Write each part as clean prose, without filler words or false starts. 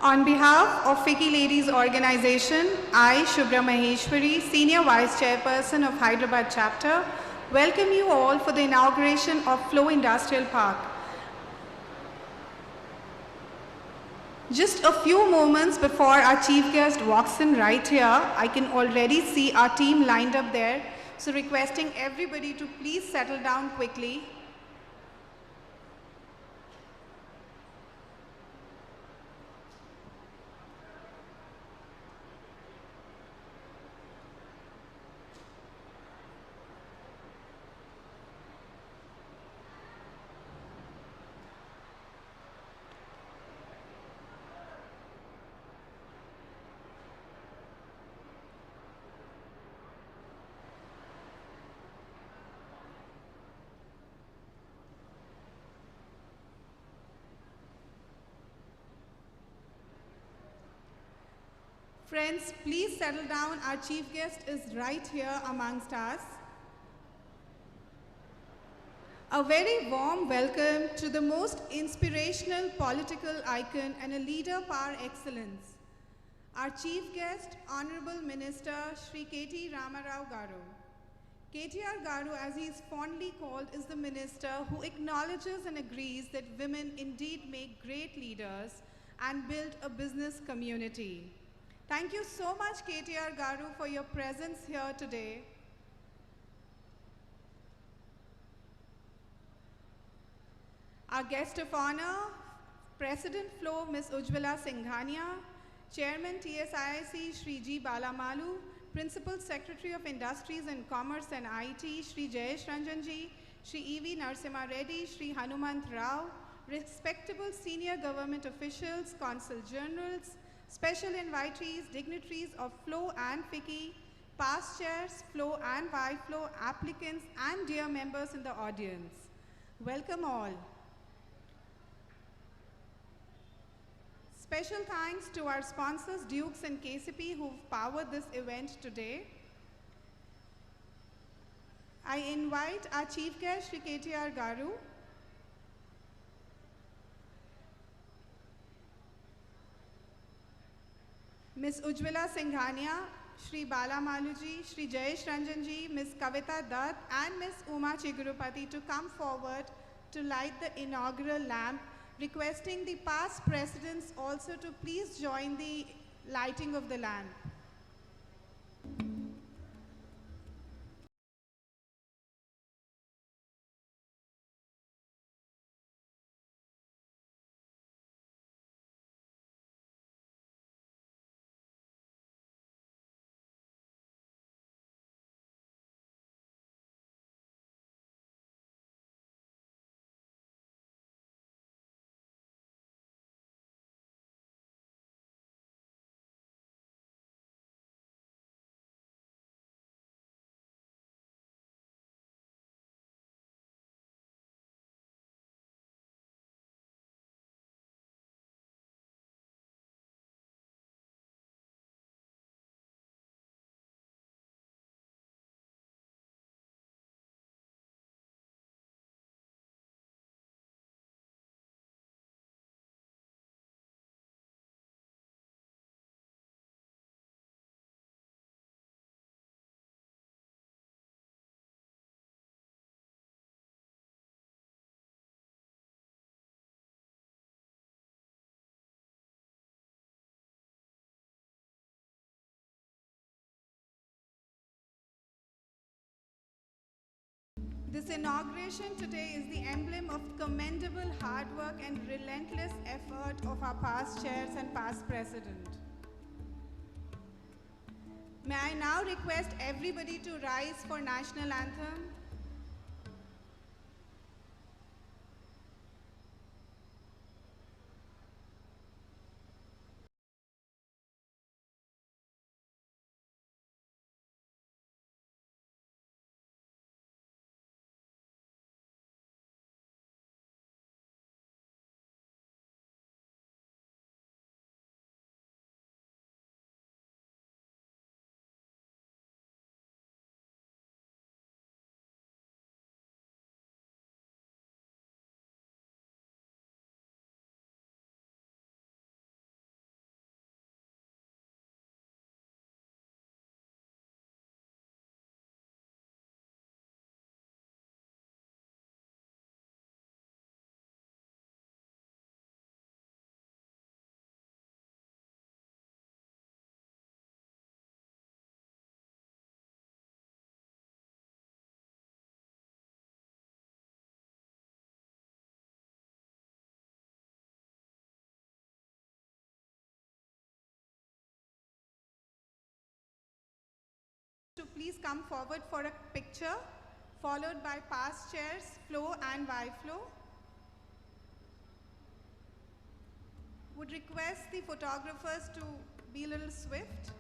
On behalf of FICCI Ladies Organization, I, Shubhra Maheshwari, Senior Vice Chairperson of Hyderabad Chapter, welcome you all for the inauguration of Flow Industrial Park. Just a few moments before our chief guest walks in right here, I can already see our team lined up there, so requesting everybody to please settle down quickly. Friends, please settle down. Our chief guest is right here amongst us. A very warm welcome to the most inspirational political icon and a leader par excellence. Our chief guest, Honorable Minister Shri KT Ramarao Garu. KTR Garu, as he is fondly called, is the minister who acknowledges and agrees that women indeed make great leaders and build a business community. Thank you so much, KTR Garu, for your presence here today. Our guest of honor, President Flow, Ms. Ujjwala Singhania, Chairman TSIIC, Shri G. Balamalu, Principal Secretary of Industries and Commerce and IT, Shri Jayesh Ranjanji, Shri E.V. Narasimha Reddy, Shri Hanumant Rao, respectable senior government officials, consul generals, special invitees, dignitaries of Flow and FICCI, past chairs, Flow and Y-Flow, applicants, and dear members in the audience. Welcome all. Special thanks to our sponsors, Dukes and KCP, who've powered this event today. I invite our chief guest, Shri KTR Garu, Ms. Ujjwala Singhania, Shri Balamaluji, Shri Jayesh Ranjanji, Ms. Kavita Dutt, and Ms. Uma Chigurupati to come forward to light the inaugural lamp, requesting the past presidents also to please join the lighting of the lamp. This inauguration today is the emblem of commendable hard work and relentless effort of our past chairs and past president. May I now request everybody to rise for national anthem. please come forward for a picture, followed by past chairs, Flo and Y-Flo. Would request the photographers to be a little swift.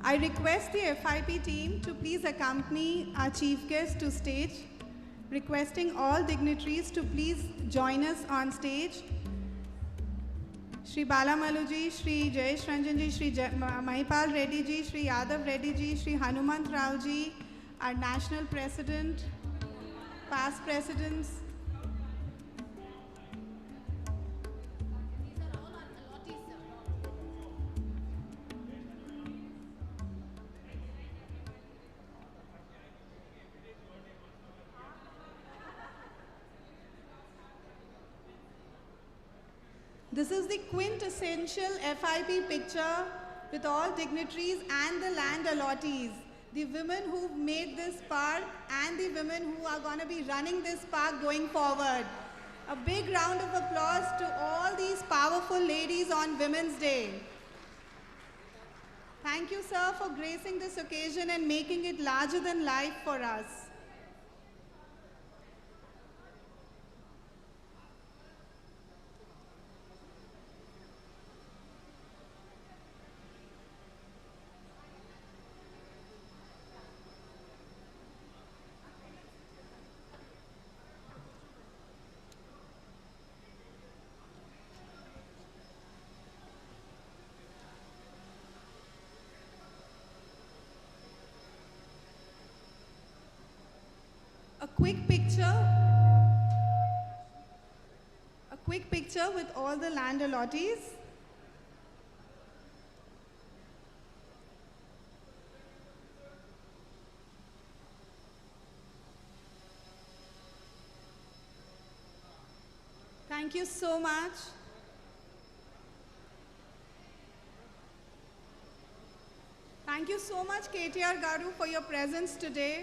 I request the FIP team to please accompany our chief guest to stage, requesting all dignitaries to please join us on stage. Shri Balamalu ji, Shri Jayesh Ranjan ji, Shri Mahipal Reddy ji, Shri Yadav Reddy ji, Shri Hanumant Rao ji, our national president, past presidents. This is the quintessential FIP picture with all dignitaries and the land allottees. The women who've made this park and the women who are going to be running this park going forward. A big round of applause to all these powerful ladies on Women's Day. Thank you, sir, for gracing this occasion and making it larger than life for us. A quick picture with all the land allottees. Thank you so much. Thank you so much, KTR Garu, for your presence today.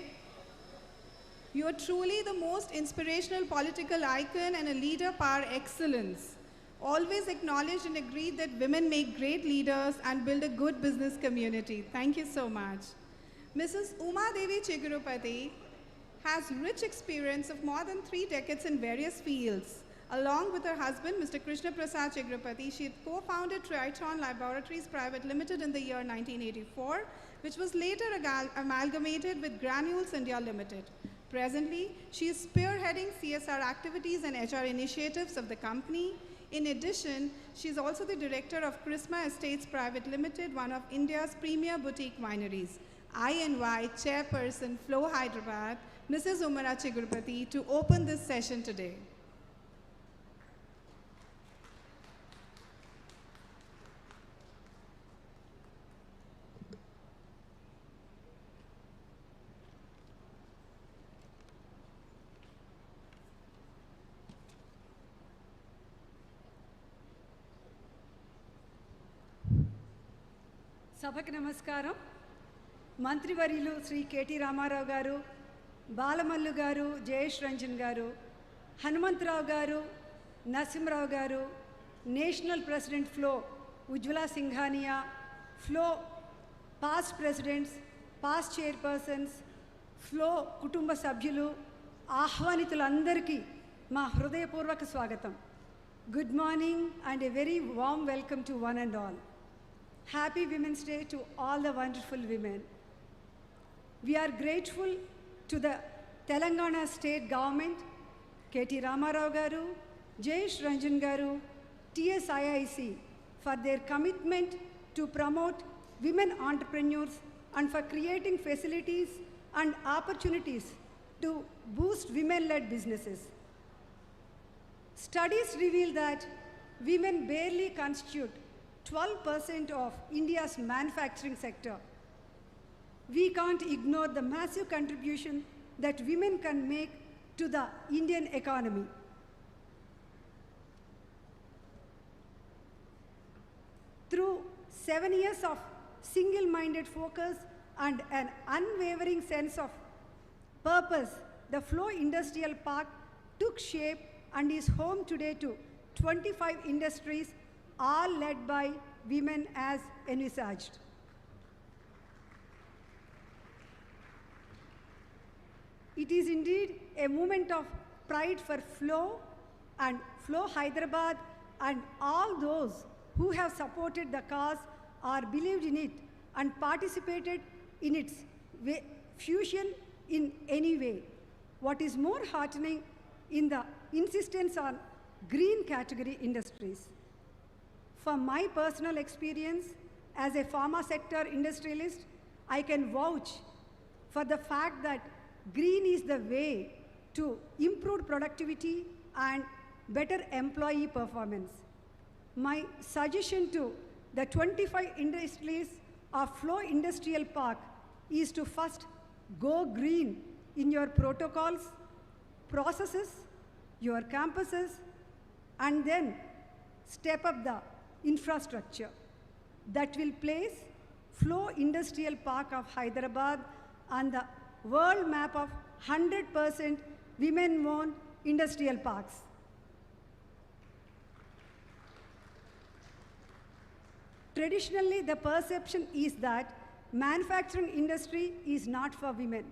You are truly the most inspirational political icon and a leader par excellence. Always acknowledged and agreed that women make great leaders and build a good business community. Thank you so much. Mrs. Uma Devi Chigurupati has rich experience of more than 3 decades in various fields. Along with her husband, Mr. Krishna Prasad Chigurupati, she co-founded Triton Laboratories Private Limited in the year 1984, which was later amalgamated with Granules India Limited. Presently, she is spearheading CSR activities and HR initiatives of the company. In addition, she is also the director of Chrisma Estates Private Limited, one of India's premier boutique wineries. I invite Chairperson Flow Hyderabad, Mrs. Umara Chigurupati, to open this session today. సభకు నమస్కారం. మంత్రివర్యులు Shri KT Ramarao గారు, బాలమల్లు గారు, జయేష్ రంజన్ గారు, Hanumantharao garu, Narasimha Rao garu, national president FLO Ujjwala Singhania, FLO past presidents, past chairpersons, FLO కుటుంబ సభ్యులు, ఆహ్వానితులందరికీ మా హృదయపూర్వక స్వాగతం. Good morning and a very warm welcome to one and all. Happy Women's Day to all the wonderful women. We are grateful to the Telangana State Government, KT Ramarao Garu, Jayesh Ranjan Garu, TSIIC for their commitment to promote women entrepreneurs and for creating facilities and opportunities to boost women-led businesses. Studies reveal that women barely constitute 12% of India's manufacturing sector. We can't ignore the massive contribution that women can make to the Indian economy. Through 7 years of single-minded focus and an unwavering sense of purpose, the Flow Industrial Park took shape and is home today to 25 industries, all led by women as envisaged. It is indeed a moment of pride for Flow and Flow Hyderabad and all those who have supported the cause or believed in it and participated in its fusion in any way. What is more heartening in the insistence on green category industries. From my personal experience as a pharma sector industrialist, I can vouch for the fact that green is the way to improve productivity and better employee performance. My suggestion to the 25 industries of Flow Industrial Park is to first go green in your protocols, processes, your campuses, and then step up the infrastructure that will place Flow Industrial Park of Hyderabad on the world map of 100% women-owned industrial parks. Traditionally, the perception is that manufacturing industry is not for women.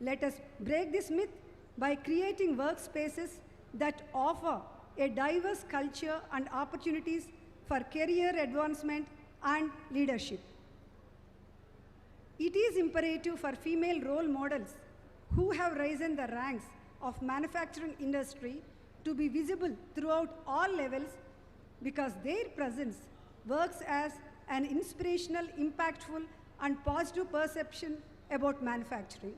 Let us break this myth by creating workspaces that offer a diverse culture and opportunities for career advancement and leadership. It is imperative for female role models who have risen the ranks of manufacturing industry to be visible throughout all levels, because their presence works as an inspirational, impactful, and positive perception about manufacturing.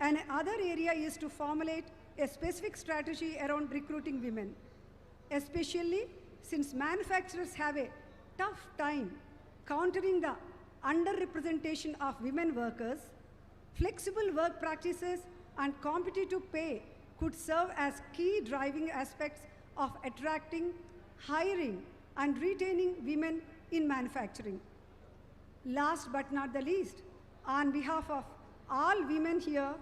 Another area is to formulate a specific strategy around recruiting women, especially since manufacturers have a tough time countering the underrepresentation of women workers. Flexible work practices and competitive pay could serve as key driving aspects of attracting, hiring, and retaining women in manufacturing. Last but not the least, on behalf of all women here,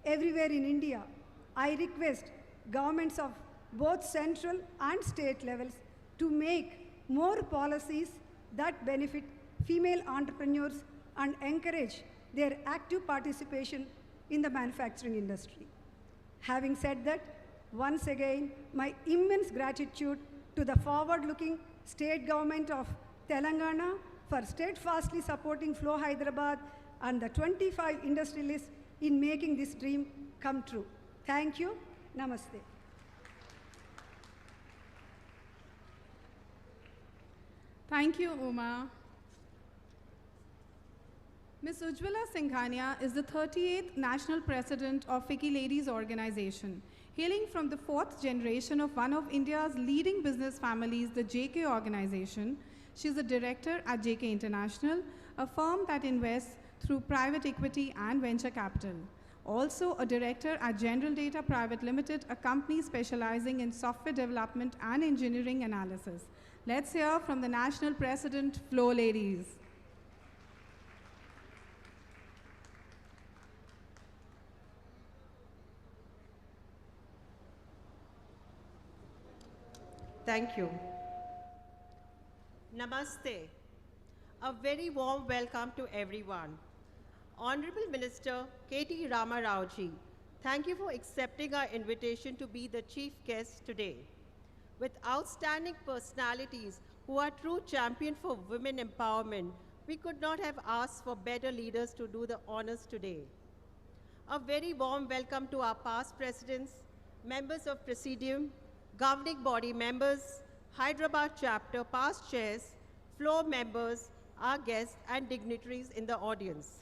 everywhere in India, I request governments of both central and state levels to make more policies that benefit female entrepreneurs and encourage their active participation in the manufacturing industry. Having said that, once again, my immense gratitude to the forward-looking state government of Telangana for steadfastly supporting Flow Hyderabad and the 25 industrialists in making this dream come true. Thank you. Namaste. Thank you, Uma. Ms. Ujjwala Singhania is the 38th National President of FICCI Ladies Organization. Hailing from the 4th generation of one of India's leading business families, the JK Organization, she is a director at JK International, a firm that invests through private equity and venture capital. Also a director at General Data Private Limited, a company specializing in software development and engineering analysis. Let's hear from the National President, Flow Ladies. Thank you. Namaste. A very warm welcome to everyone. Honorable Minister K.T. Rama Rao ji, thank you for accepting our invitation to be the chief guest today. With outstanding personalities who are true champions for women empowerment, we could not have asked for better leaders to do the honors today. A very warm welcome to our past presidents, members of Presidium, governing body members, Hyderabad chapter past chairs, floor members, our guests and dignitaries in the audience.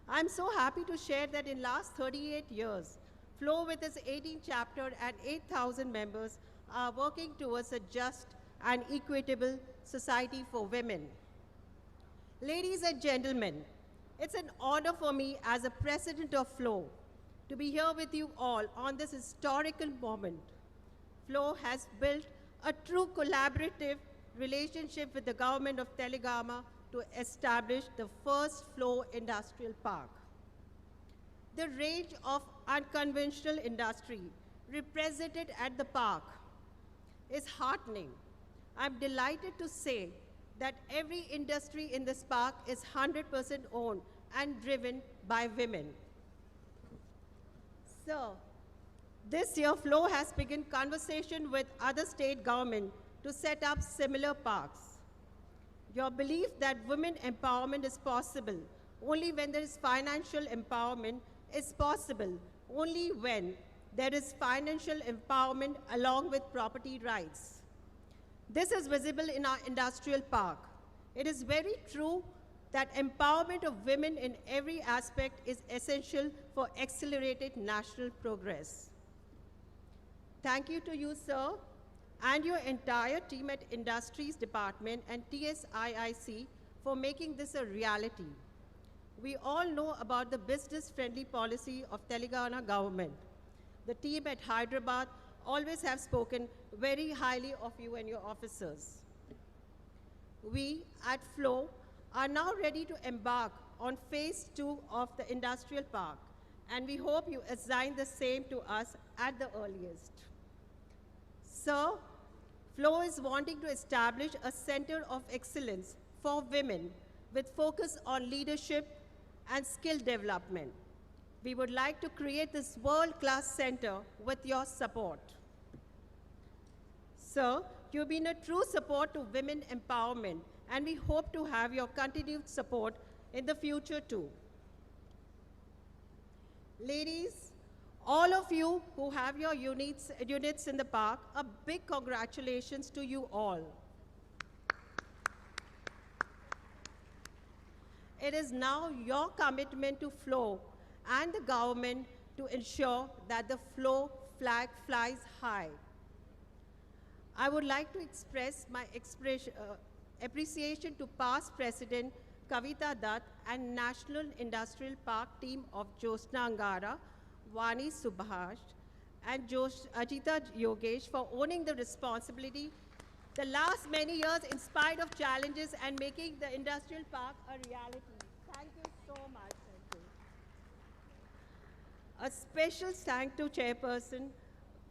I'm so happy to share that in last 38 years, Flow with its 18th chapter and 8,000 members are working towards a just and equitable society for women. Ladies and gentlemen, it's an honor for me as a president of Flow to be here with you all on this historical moment. Flow has built a true collaborative relationship with the government of Telangana to establish the first Flow Industrial Park. The range of unconventional industry represented at the park is heartening. I'm delighted to say that every industry in this park is 100% owned and driven by women. So, this year, Flow has begun conversation with other state governments to set up similar parks. Your belief that women empowerment is possible only when there is financial empowerment is possible only when there is financial empowerment along with property rights. This is visible in our industrial park. It is very true that empowerment of women in every aspect is essential for accelerated national progress. Thank you to you, sir, and your entire team at Industries Department and TSIIC for making this a reality. We all know about the business-friendly policy of Telangana government. The team at Hyderabad always have spoken very highly of you and your officers. We at FLOW are now ready to embark on phase 2 of the industrial park, and we hope you assign the same to us at the earliest. Sir, FLOW is wanting to establish a center of excellence for women with focus on leadership and skill development. We would like to create this world-class center with your support. Sir, you've been a true support to women empowerment, and we hope to have your continued support in the future too. Ladies, all of you who have your units in the park, a big congratulations to you all. It is now your commitment to FLOW and the government to ensure that the FLOW flag flies high. I would like to express my appreciation to past President Kavita Dutt and National Industrial Park team of Jyotsna Angara, Vani Subhash, and Ajita Yogesh for owning the responsibility the last many years in spite of challenges and making the industrial park a reality. Thank you so much. Thank you. A special thank to Chairperson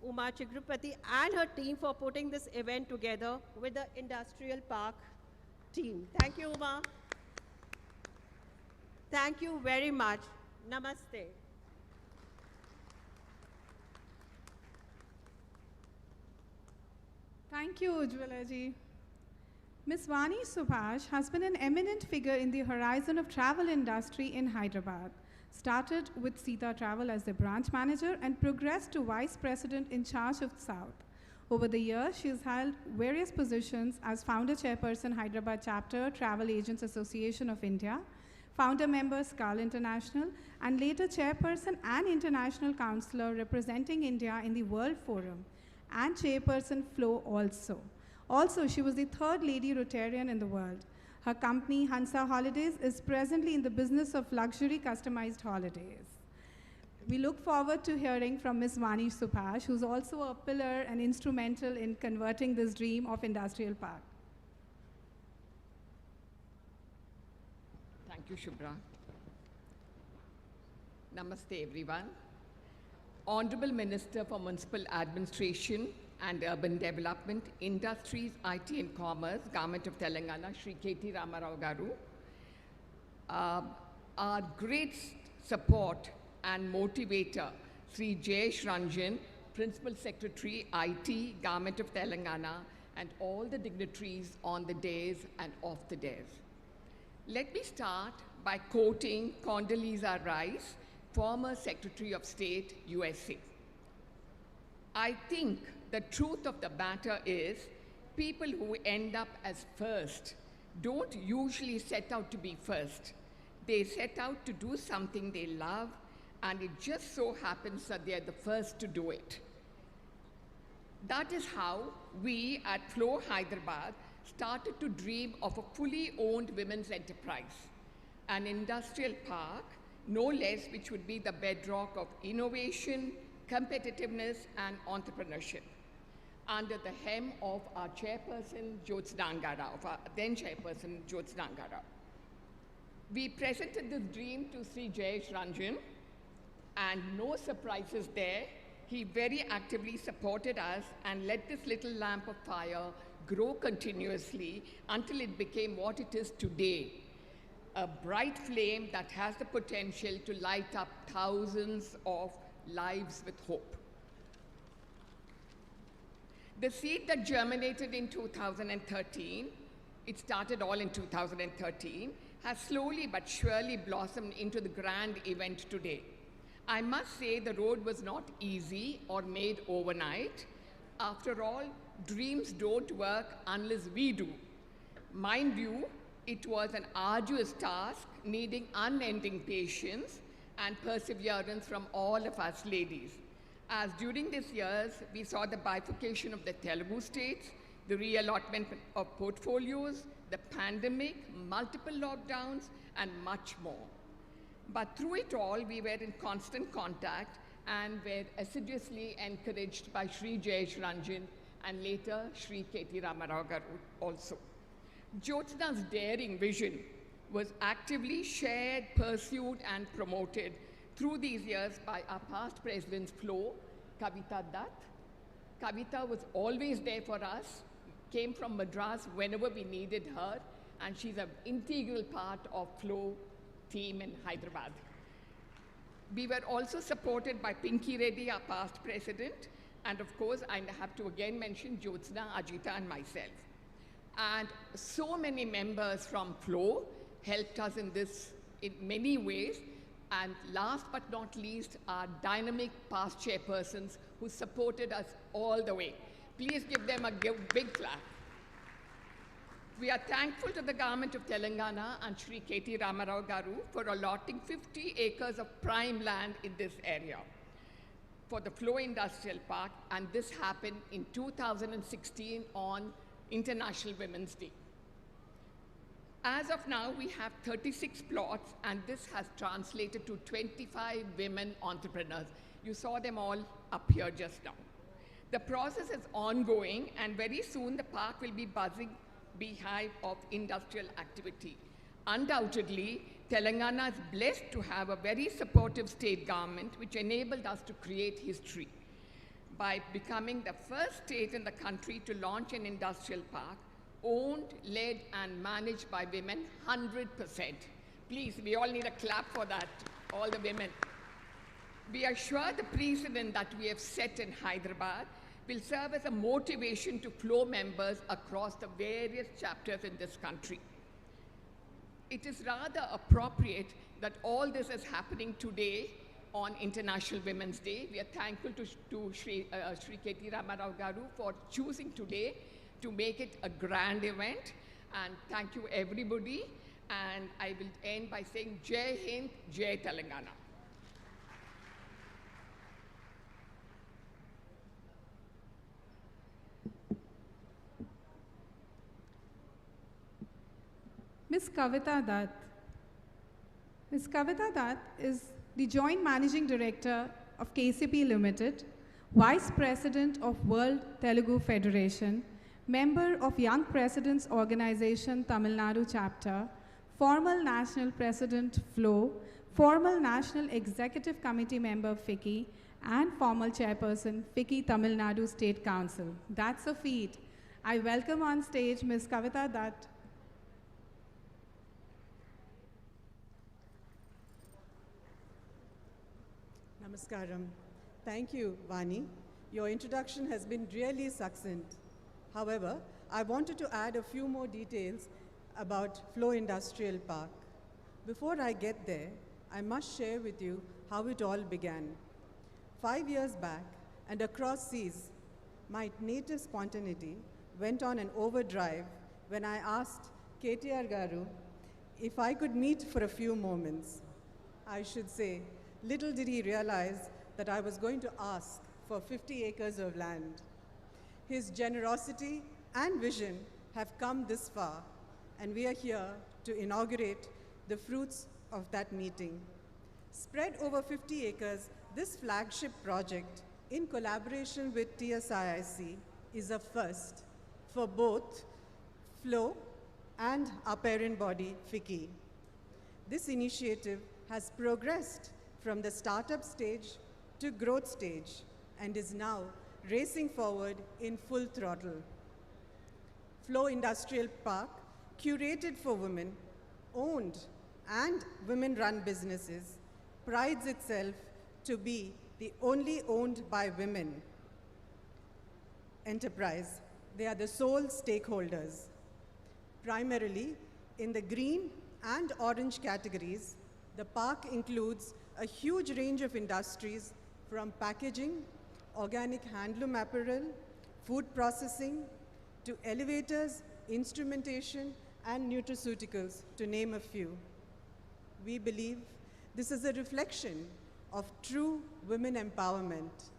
Uma Chigrupati and her team for putting this event together with the industrial park team. Thank you, Uma. Thank you very much. Namaste. Thank you, Ujjwala ji. Ms. Vani Subhash has been an eminent figure in the horizon of travel industry in Hyderabad. Started with Sita Travel as the branch manager and progressed to vice president in charge of South. Over the years, she has held various positions as founder chairperson, Hyderabad chapter, Travel Agents Association of India, founder member, SCAL International, and later chairperson and international counselor representing India in the World Forum, and chairperson FLOW also. Also, she was the third lady Rotarian in the world. Her company, Hansa Holidays, is presently in the business of luxury customized holidays. We look forward to hearing from Ms. Vani Subhash, who's also a pillar and instrumental in converting this dream of industrial park. Thank you, Shubhra. Namaste, everyone. Honorable Minister for Municipal Administration and Urban Development, Industries, IT and Commerce, Government of Telangana, Shri KT Ramarao Garu, our great support and motivator, Sri Jayesh Ranjan, Principal Secretary, IT, Government of Telangana, and all the dignitaries on the days and off the days. Let me start by quoting Condoleezza Rice, former Secretary of State, USA. I think the truth of the matter is people who end up as first don't usually set out to be first. They set out to do something they love, and it just so happens that they're the first to do it. That is how we at FLOW Hyderabad started to dream of a fully owned women's enterprise, an industrial park, no less, which would be the bedrock of innovation, competitiveness, and entrepreneurship, under the hem of our chairperson, Jyotsna Angara, of our then chairperson, Jyotsna Angara. We presented this dream to Sri Jayesh Ranjan, and no surprises there. He very actively supported us and let this little lamp of fire grow continuously until it became what it is today, a bright flame that has the potential to light up thousands of lives with hope. The seed that germinated in 2013 it started all in 2013, has slowly but surely blossomed into the grand event today. I must say the road was not easy or made overnight. After all, dreams don't work unless we do. Mind you, it was an arduous task needing unending patience and perseverance from all of us ladies. As during these years, we saw the bifurcation of the Telugu states, the reallotment of portfolios, the pandemic, multiple lockdowns, and much more. But through it all, we were in constant contact and were assiduously encouraged by Sri Jayesh Ranjan and later Sri KT Ramarao Garu also. Jyotsna's daring vision was actively shared, pursued, and promoted through these years by our past presidents Flo, Kavita Dutt. Kavita was always there for us, came from Madras whenever we needed her, and she's an integral part of Flo team in Hyderabad. We were also supported by Pinky Reddy, our past president, and of course, I have to again mention Jyotsna, Ajita, and myself. And so many members from Flo helped us in this in many ways. And last but not least, our dynamic past chairpersons who supported us all the way. Please give them a big clap. We are thankful to the government of Telangana and Sri KT Ramarao Garu for allotting 50 acres of prime land in this area for the Flo Industrial Park, and this happened in 2016 on International Women's Day. As of now, we have 36 plots, and this has translated to 25 women entrepreneurs. You saw them all up here just now. The process is ongoing, and very soon the park will be buzzing beehive of industrial activity. Undoubtedly, Telangana is blessed to have a very supportive state government which enabled us to create history by becoming the first state in the country to launch an industrial park owned, led, and managed by women 100%. Please, we all need a clap for that, all the women. We are sure the precedent that we have set in Hyderabad will serve as a motivation to Flo members across the various chapters in this country. It is rather appropriate that all this is happening today on International Women's Day. We are thankful to Sri KT Ramarao Garu for choosing today to make it a grand event. And thank you, everybody. And I will end by saying Jai Hind, Jai Telangana. Ms. Kavita Dutt. Ms. Kavita Dutt is the Joint Managing Director of KCP Limited, Vice President of World Telugu Federation, member of Young Presidents Organization Tamil Nadu Chapter, former National President Flo, former National Executive Committee member FICCI, and former Chairperson FICCI Tamil Nadu State Council. That's a feat. I welcome on stage Ms. Kavita Dutt. Namaskaram. Thank you, Vani. Your introduction has been really succinct. However, I wanted to add a few more details about Flo Industrial Park. Before I get there, I must share with you how it all began. 5 years back, and across seas, my native spontaneity went on an overdrive when I asked KTR Garu if I could meet for a few moments. I should say, little did he realize that I was going to ask for 50 acres of land. His generosity and vision have come this far, and we are here to inaugurate the fruits of that meeting. Spread over 50 acres, this flagship project, in collaboration with TSIIC, is a first for both Flo and our parent body, FICCI. This initiative has progressed from the startup stage to growth stage and is now racing forward in full throttle. Flo Industrial Park, curated for women, owned and women-run businesses, prides itself to be the only owned by women enterprise. They are the sole stakeholders. Primarily in the green and orange categories, the park includes a huge range of industries from packaging, organic handloom apparel, food processing, to elevators, instrumentation, and nutraceuticals, to name a few. We believe this is a reflection of true women empowerment,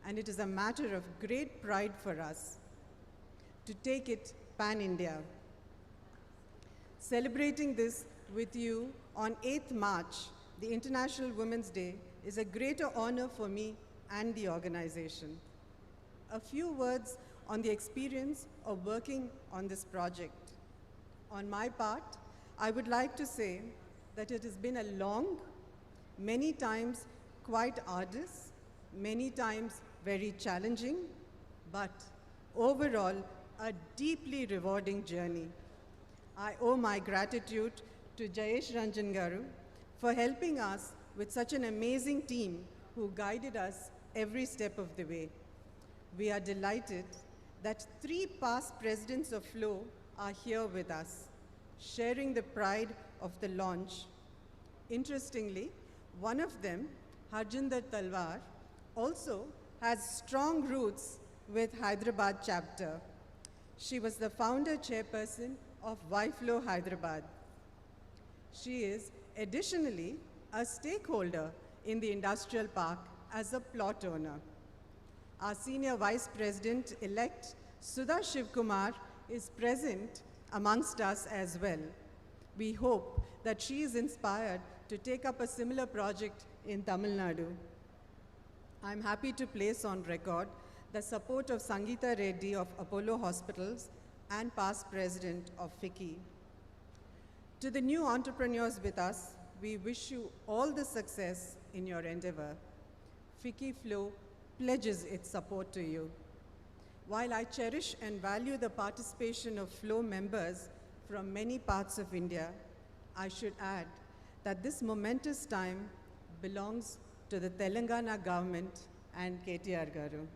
and it is a matter of great pride for us to take it pan-India. Celebrating this with you on 8th March, the International Women's Day, is a greater honor for me and the organization. A few words on the experience of working on this project. On my part, I would like to say that it has been a long, many times quite arduous, many times very challenging, but overall a deeply rewarding journey. I owe my gratitude to Jayesh Ranjan Garu for helping us with such an amazing team who guided us every step of the way. We are delighted that 3 past presidents of FLOW are here with us, sharing the pride of the launch. Interestingly, one of them, Harjinder Talwar, also has strong roots with Hyderabad chapter. She was the founder chairperson of YFlow Hyderabad. She is additionally a stakeholder in the industrial park as a plot owner. Our senior vice president-elect, Sudha Shivkumar, is present amongst us as well. We hope that she is inspired to take up a similar project in Tamil Nadu. I'm happy to place on record the support of Sangeeta Reddy of Apollo Hospitals and past president of FICCI. To the new entrepreneurs with us, we wish you all the success in your endeavor. FICCI Flow pledges its support to you. While I cherish and value the participation of FLOW members from many parts of India, I should add that this momentous time belongs to the Telangana government and KTR Garu.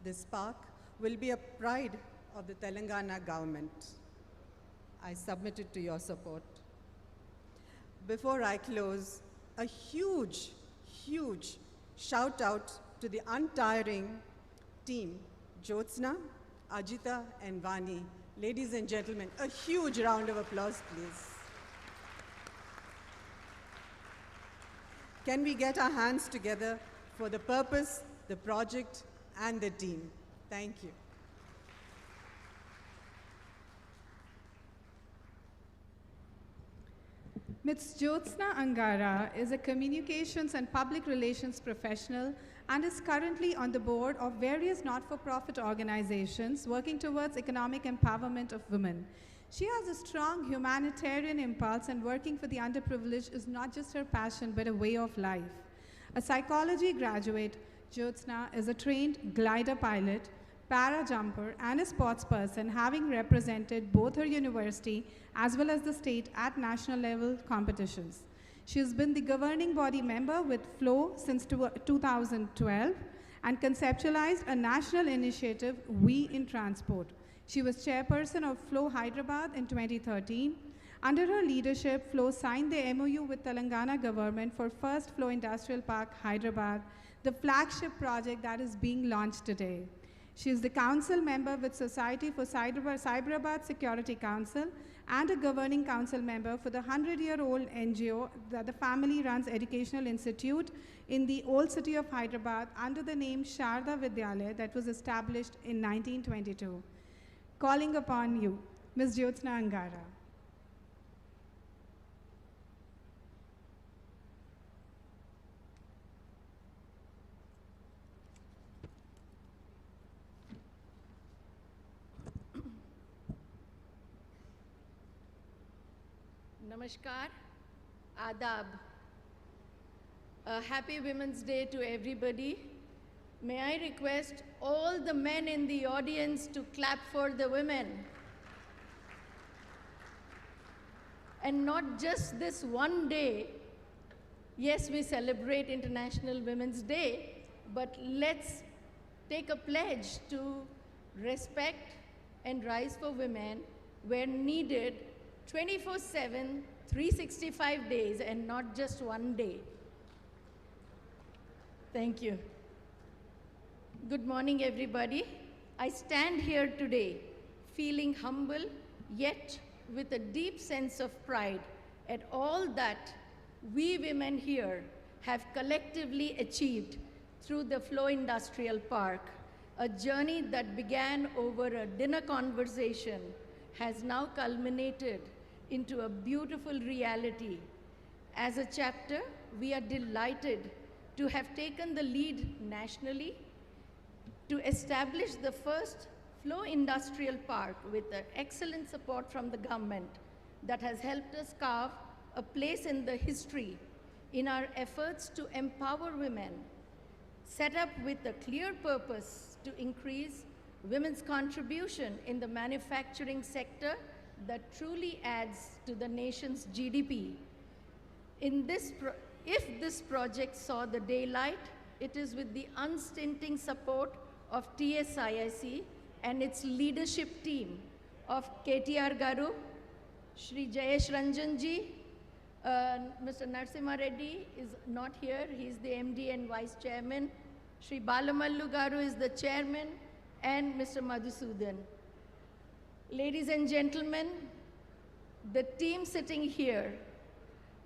This park will be a pride of the Telangana government. I submit it to your support. Before I close, a huge, huge shout out to the untiring team, Jyotsna, Ajita, and Vani. Ladies and gentlemen, a huge round of applause, please. Can we get our hands together for the purpose, the project, and the team? Thank you. Ms. Jyotsna Angara is a communications and public relations professional and is currently on the board of various not-for-profit organizations working towards economic empowerment of women. She has a strong humanitarian impulse, and working for the underprivileged is not just her passion but a way of life. A psychology graduate, Jyotsna is a trained glider pilot, para jumper, and a sports person, having represented both her university as well as the state at national level competitions. She has been the governing body member with FLOW since 2012 and conceptualized a national initiative, We in Transport. She was chairperson of FLOW Hyderabad in 2013. Under her leadership, FLOW signed the MOU with Telangana government for first FLOW Industrial Park Hyderabad, the flagship project that is being launched today. She is the council member with Society for Cyberabad Security Council and a governing council member for the 100-year-old NGO that the family runs educational institute in the old city of Hyderabad under the name Sharda Vidyalaya that was established in 1922. Calling upon you, Ms. Jyotsna Angara. Namaskar, Adab. Happy Women's Day to everybody. May I request all the men in the audience to clap for the women. And not just this one day. Yes, we celebrate International Women's Day, but let's take a pledge to respect and rise for women were needed 24/7, 365 days, and not just one day. Thank you. Good morning, everybody. I stand here today feeling humble, yet with a deep sense of pride at all that we women here have collectively achieved through the Flow Industrial Park. A journey that began over a dinner conversation has now culminated into a beautiful reality. As a chapter, we are delighted to have taken the lead nationally to establish the first Flow Industrial Park with the excellent support from the government that has helped us carve a place in the history in our efforts to empower women, set up with a clear purpose to increase women's contribution in the manufacturing sector that truly adds to the nation's GDP. If this project saw the daylight, it is with the unstinting support of TSIIC and its leadership team of KTR Garu, Shri Jayesh Ranjan ji, Mr. Narasimha Reddy is not here, he's the MD and Vice Chairman. Shri Balamallu Garu is the Chairman, and Mr. Madhusudan. Ladies and gentlemen, the team sitting here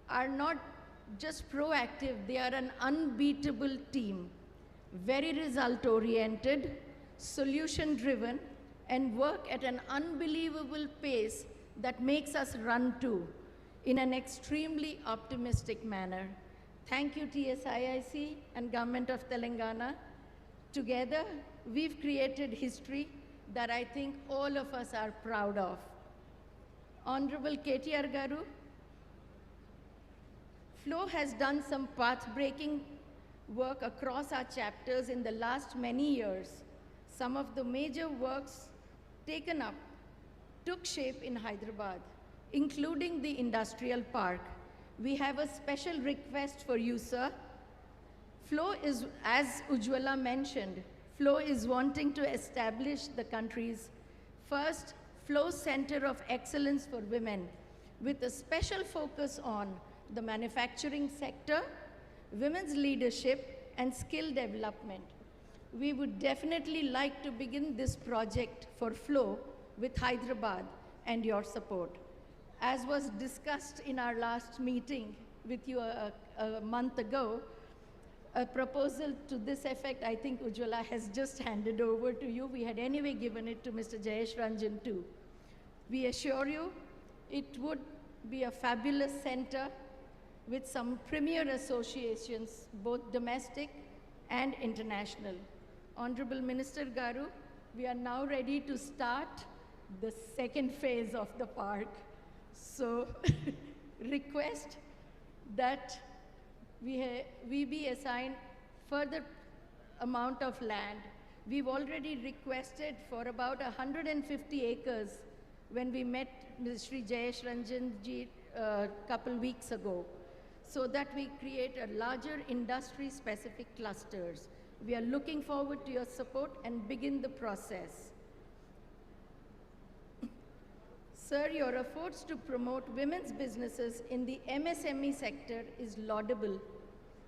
are not just proactive, they are an unbeatable team, very result-oriented, solution-driven, and work at an unbelievable pace that makes us run too, in an extremely optimistic manner. Thank you, TSIIC and Government of Telangana. Together, we've created history that I think all of us are proud of. Honorable KTR Garu, Flow has done some path-breaking work across our chapters in the last many years. Some of the major works taken up took shape in Hyderabad, including the industrial park. We have a special request for you, sir. Flow is, as Ujjwala mentioned, Flow is wanting to establish the country's first Flow Center of Excellence for Women, with a special focus on the manufacturing sector, women's leadership, and skill development. We would definitely like to begin this project for Flow with Hyderabad and your support. As was discussed in our last meeting with you a month ago, a proposal to this effect, I think Ujjwala has just handed over to you. We had anyway given it to Mr. Jayesh Ranjan too. We assure you it would be a fabulous center with some premier associations, both domestic and international. Honorable Minister Garu, we are now ready to start the second phase of the park. So request that we be assigned further amount of land. We've already requested for about 150 acres when we met Mr. Shri Jayesh Ranjan ji a couple weeks ago, so that we create a larger industry-specific clusters. We are looking forward to your support and begin the process. Sir, your efforts to promote women's businesses in the MSME sector is laudable.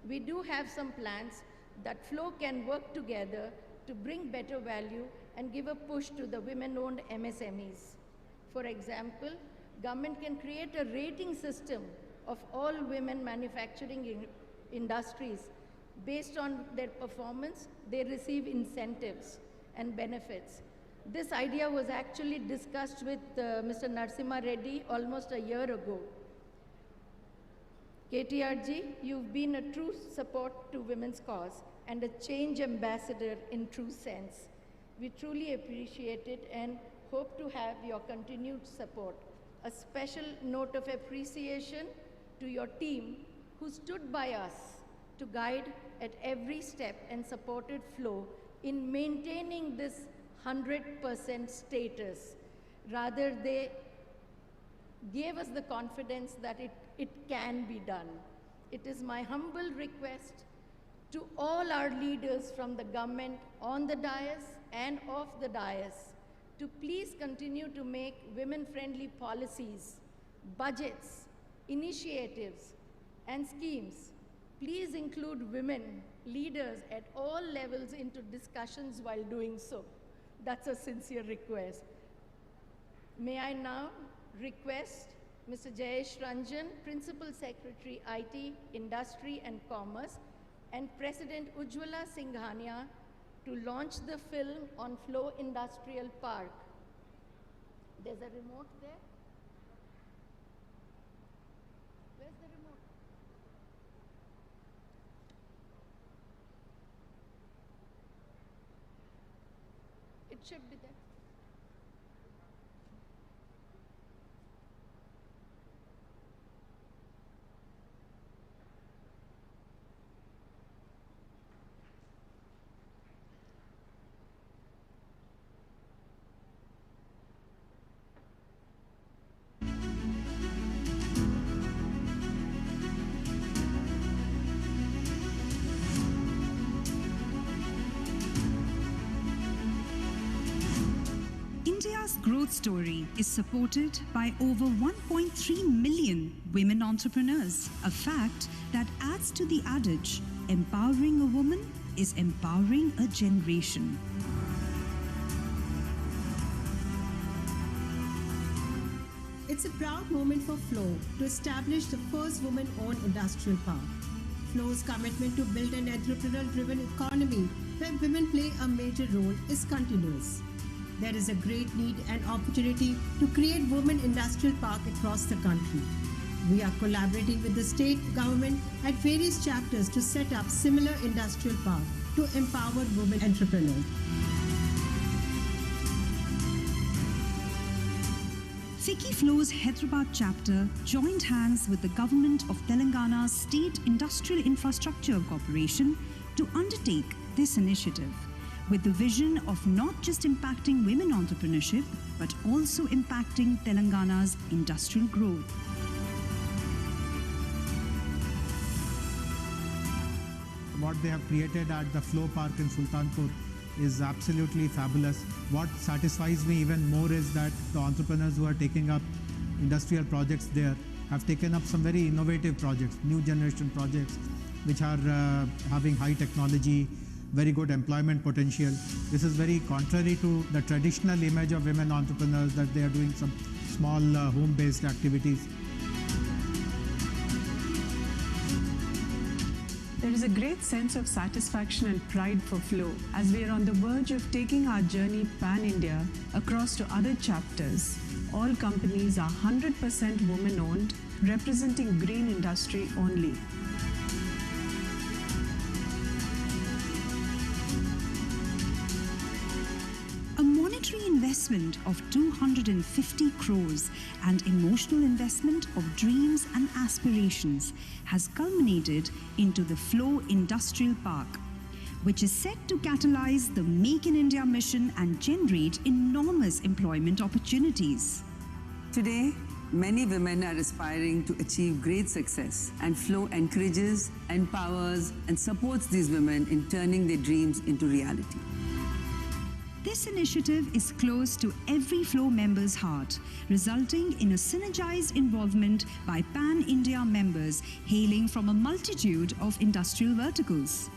We do have some plans that Flow can work together to bring better value and give a push to the women-owned MSMEs. For example, government can create a rating system of all women manufacturing industries. Based on their performance, they receive incentives and benefits. This idea was actually discussed with Mr. Narasimha Reddy almost a year ago. KTRG, you've been a true support to women's cause and a change ambassador in true sense. We truly appreciate it and hope to have your continued support. A special note of appreciation to your team who stood by us to guide at every step and supported Flow in maintaining this 100% status. Rather, they gave us the confidence that it can be done. It is my humble request to all our leaders from the government on the dais and off the dais to please continue to make women-friendly policies, budgets, initiatives, and schemes. Please include women leaders at all levels into discussions while doing so. That's a sincere request. May I now request Mr. Jayesh Ranjan, Principal Secretary, IT, Industry and Commerce, and President Ujjwala Singhania to launch the film on Flow Industrial Park. There's a remote there. Where's the remote? It should be there. India's growth story is supported by over 1.3 million women entrepreneurs, a fact that adds to the adage, empowering a woman is empowering a generation. It's a proud moment for Flow to establish the first women-owned industrial park. Flow's commitment to build an entrepreneurial-driven economy where women play a major role is continuous. There is a great need and opportunity to create women industrial park across the country. We are collaborating with the state government at various chapters to set up similar industrial park to empower women entrepreneurs. FICCI Flow's Hyderabad chapter joined hands with the government of Telangana's State Industrial Infrastructure Corporation to undertake this initiative, with the vision of not just impacting women entrepreneurship, but also impacting Telangana's industrial growth. What they have created at the Flow Park in Sultanpur is absolutely fabulous. What satisfies me even more is that the entrepreneurs who are taking up industrial projects there have taken up some very innovative projects, new generation projects, which are having high technology, very good employment potential. This is very contrary to the traditional image of women entrepreneurs that they are doing some small home-based activities. There is a great sense of satisfaction and pride for Flow as we are on the verge of taking our journey pan-India across to other chapters. All companies are 100% women-owned, representing green industry only. Investment of 250 crores and emotional investment of dreams and aspirations has culminated into the Flow Industrial Park, which is set to catalyze the Make in India mission and generate enormous employment opportunities. Today, many women are aspiring to achieve great success, and Flow encourages, empowers, and supports these women in turning their dreams into reality. This initiative is close to every Flow member's heart, resulting in a synergized involvement by pan-India members hailing from a multitude of industrial verticals.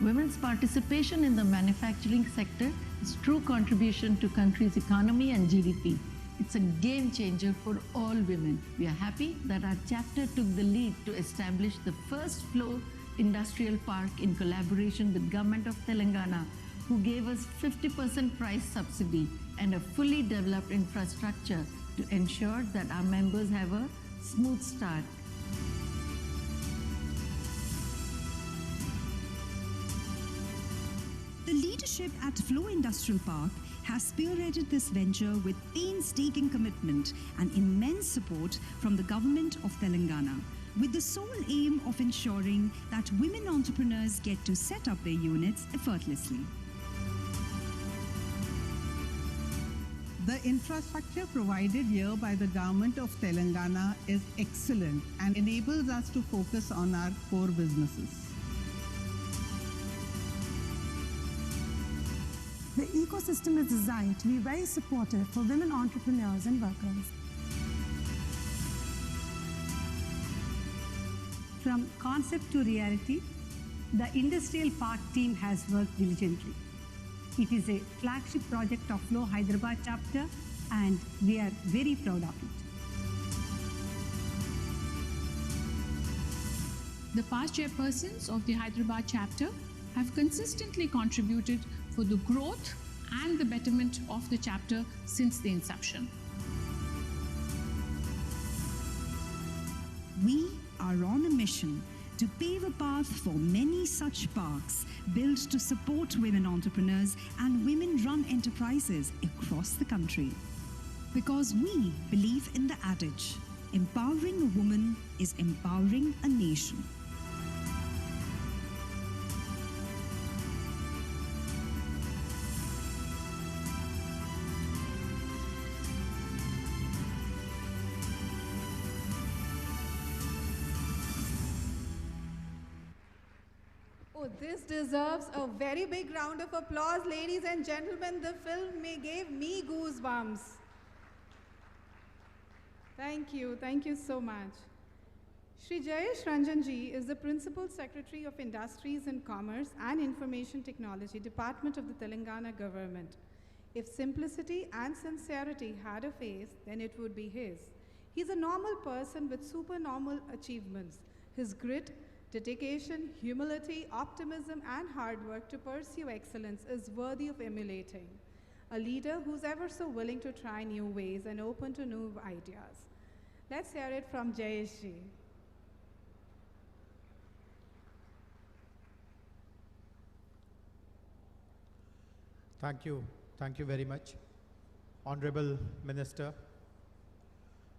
Women's participation in the manufacturing sector is true contribution to country's economy and GDP. It's a game changer for all women. We are happy that our chapter took the lead to establish the first Flow Industrial Park in collaboration with Government of Telangana, who gave us 50% price subsidy and a fully developed infrastructure to ensure that our members have a smooth start. The leadership at Flow Industrial Park has spearheaded this venture with painstaking commitment and immense support from the Government of Telangana, with the sole aim of ensuring that women entrepreneurs get to set up their units effortlessly. The infrastructure provided here by the Government of Telangana is excellent and enables us to focus on our core businesses. The ecosystem is designed to be very supportive for women entrepreneurs and workers. From concept to reality, the Industrial Park team has worked diligently. It is a flagship project of Flow Hyderabad chapter, and we are very proud of it. The past chairpersons of the Hyderabad chapter have consistently contributed for the growth and the betterment of the chapter since the inception. We are on a mission to pave a path for many such parks built to support women entrepreneurs and women-run enterprises across the country. Because we believe in the adage, empowering a woman is empowering a nation. Oh, this deserves a very big round of applause, ladies and gentlemen. The film gave me goosebumps. Thank you so much. Shri Jayesh Ranjan ji is the Principal Secretary of Industries and Commerce and Information Technology Department of the Telangana government. If simplicity and sincerity had a face, then it would be his. He's a normal person with supernormal achievements. His grit, dedication, humility, optimism, and hard work to pursue excellence is worthy of emulating. A leader who's ever so willing to try new ways and open to new ideas. Let's hear it from Jayesh ji. Thank you very much. Honorable Minister,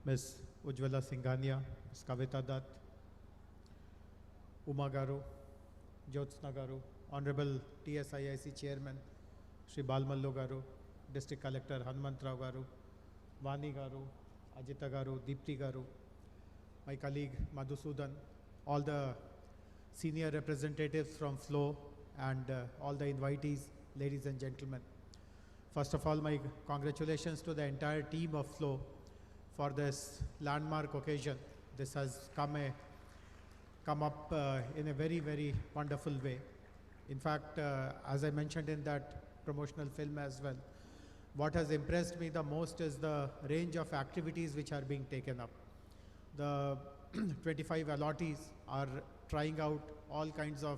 Ms. Ujjwala Singhania, Ms. Kavita Dutt, Uma Garu, Jyotsna Garu, Honorable TSIIC Chairman, Shri Balmallu Garu, District Collector Hanumantrao Garu, Vani Garu, Ajita Garu, Deepti Garu, my colleague Madhusudan, all the senior representatives from FLOW and all the invitees, ladies and gentlemen. First of all, my congratulations to the entire team of FLOW for this landmark occasion. This has come up in a very, very wonderful way. In fact, as I mentioned in that promotional film as well, what has impressed me the most is the range of activities which are being taken up. The 25 allottees are trying out all kinds of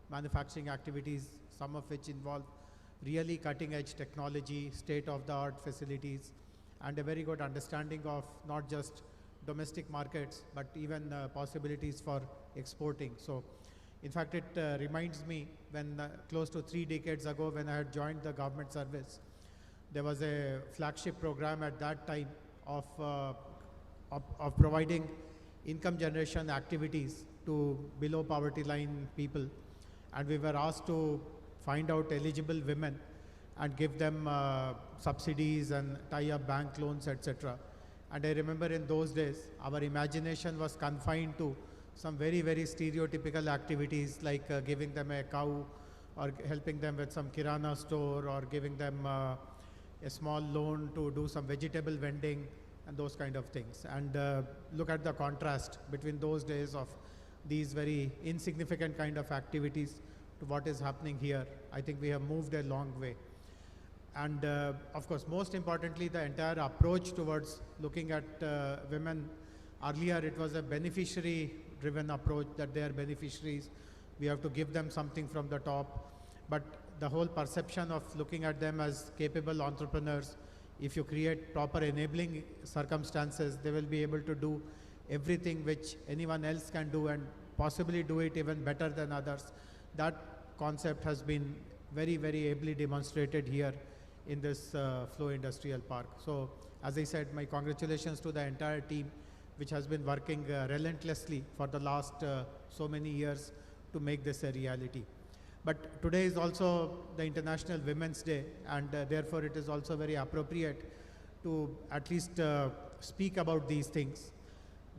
manufacturing activities, some of which involve really cutting-edge technology, state-of-the-art facilities, and a very good understanding of not just domestic markets, but even possibilities for exporting. So, in fact, it reminds me when close to 3 decades ago when I had joined the government service, there was a flagship program at that time of providing income generation activities to below poverty line people. And we were asked to find out eligible women and give them subsidies and tie up bank loans, etc. And I remember in those days, our imagination was confined to some very, very stereotypical activities like giving them a cow or helping them with some kirana store or giving them a small loan to do some vegetable vending and those kind of things. And look at the contrast between those days of these very insignificant kind of activities to what is happening here. I think we have moved a long way. And of course, most importantly, the entire approach towards looking at women. Earlier, it was a beneficiary-driven approach that they are beneficiaries. We have to give them something from the top. But the whole perception of looking at them as capable entrepreneurs, if you create proper enabling circumstances, they will be able to do everything which anyone else can do and possibly do it even better than others. That concept has been very, very ably demonstrated here in this Flow Industrial Park. So, as I said, my congratulations to the entire team which has been working relentlessly for the last so many years to make this a reality. But today is also the International Women's Day, and therefore it is also very appropriate to at least speak about these things,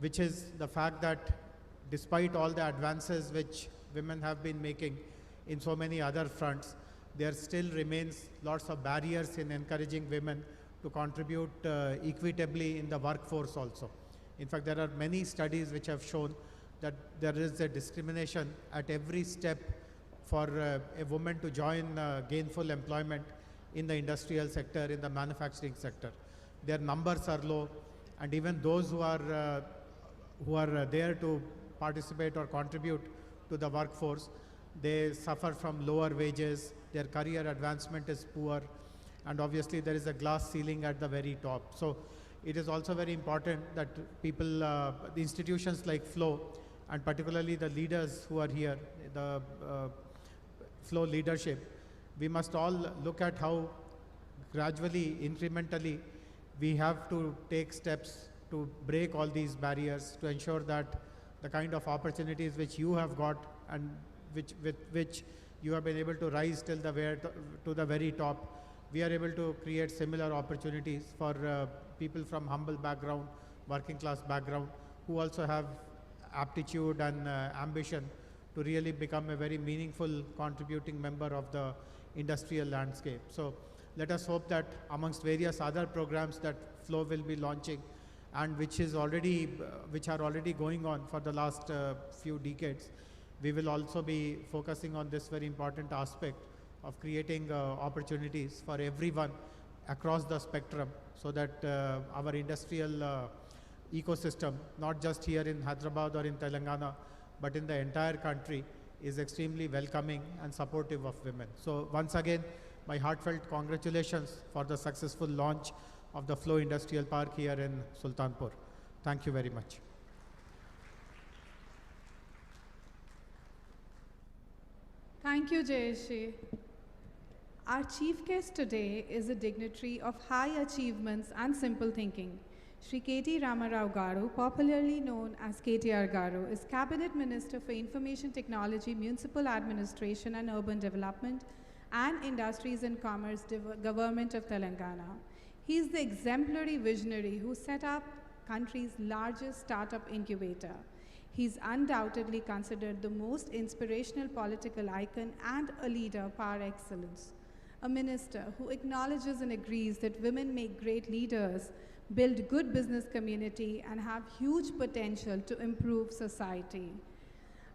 which is the fact that despite all the advances which women have been making in so many other fronts, there still remains lots of barriers in encouraging women to contribute equitably in the workforce also. In fact, there are many studies which have shown that there is a discrimination at every step for a woman to join gainful employment in the industrial sector, in the manufacturing sector. Their numbers are low, and even those who are there to participate or contribute to the workforce, they suffer from lower wages, their career advancement is poor, and obviously there is a glass ceiling at the very top. So it is also very important that people, the institutions like FLOW, and particularly the leaders who are here, the FLOW leadership, we must all look at how gradually, incrementally, we have to take steps to break all these barriers, to ensure that the kind of opportunities which you have got and with which you have been able to rise till to the very top, we are able to create similar opportunities for people from humble background, working class background, who also have aptitude and ambition to really become a very meaningful contributing member of the industrial landscape. So let us hope that amongst various other programs that FLOW will be launching, and which are already going on for the last few decades, we will also be focusing on this very important aspect of creating opportunities for everyone across the spectrum, so that our industrial ecosystem, not just here in Hyderabad or in Telangana, but in the entire country, is extremely welcoming and supportive of women. So once again, my heartfelt congratulations for the successful launch of the FLOW Industrial Park here in Sultanpur. Thank you very much. Thank you, Jayeshi. Our chief guest today is a dignitary of high achievements and simple thinking. Shri K.T. Ramarao Garu, popularly known as KTR Garu, is Cabinet Minister for Information Technology, Municipal Administration and Urban Development, and Industries and Commerce, Government of Telangana. He is the exemplary visionary who set up country's largest startup incubator. He is undoubtedly considered the most inspirational political icon and a leader par excellence. A minister who acknowledges and agrees that women make great leaders, build good business community, and have huge potential to improve society.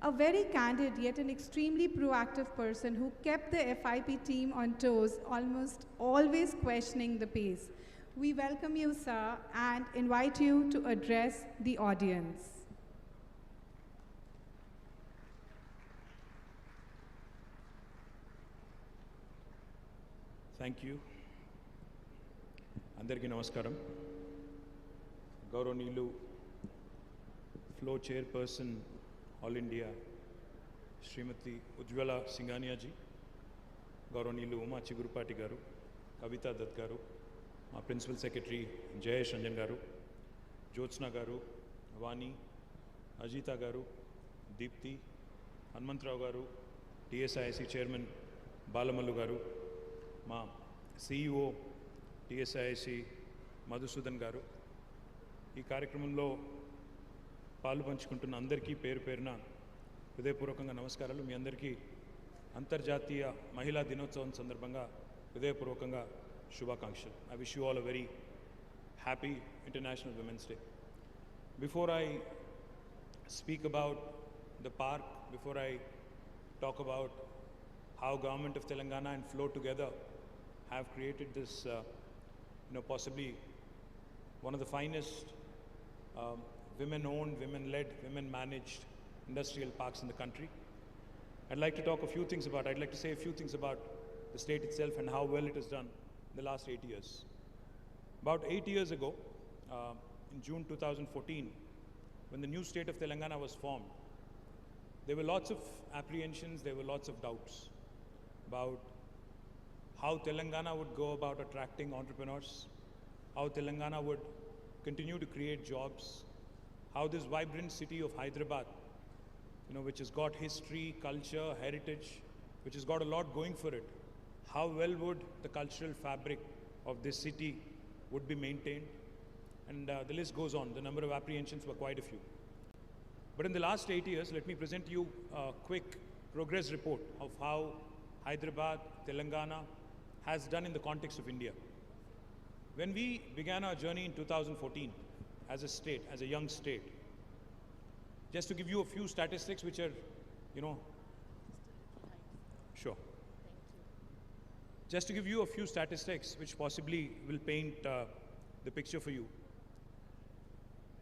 A very candid yet an extremely proactive person who kept the FIP team on toes, almost always questioning the pace. We welcome you, sir, and invite you to address the audience. Thank you. Andariki namaskaram. Gauranilu, FLOW Chairperson, All India, Srimati Ujjwala Singhania ji, Gauranilu Uma Chigurupati garu, Kavita Dutt garu, my Principal Secretary Jayesh Ranjan garu, Jyotsna garu, Vani, Ajita garu, Deepthi, Hanumantrao garu, TSIC Chairman Balamallu garu, మా CEO TSIC Madhusudan గారు, ఈ కార్యక్రమంలో పాలు పంచుకుంటున్న అందరికీ పేరు పేరున హృదయపూర్వకంగా నమస్కారాలు. మీ అందరికీ అంతర్జాతీయ మహిళా దినోత్సవం సందర్భంగా హృదయపూర్వకంగా శుభాకాంక్షలు. I wish you all a very happy International Women's Day. Before I speak about the park, before I talk about how Government of Telangana and FLOW together have created this, possibly one of the finest women-owned, women-led, women-managed industrial parks in the country. I'd like to I'd like to say a few things about the state itself and how well it has done in the last 8 years. About 8 years ago, in June 2014, when the new state of Telangana was formed, there were lots of apprehensions, there were lots of doubts about how Telangana would go about attracting entrepreneurs, how Telangana would continue to create jobs, how this vibrant city of Hyderabad, which has got history, culture, heritage, which has got a lot going for it, how well would the cultural fabric of this city would be maintained, and the list goes on. The number of apprehensions were quite a few. But in the last 8 years, let me present you a quick progress report of how Hyderabad, Telangana has done in the context of India. When we began our journey in 2014 as a state, as a young state, just to give you a few statistics which are, sure. Just to give you a few statistics which possibly will paint the picture for you.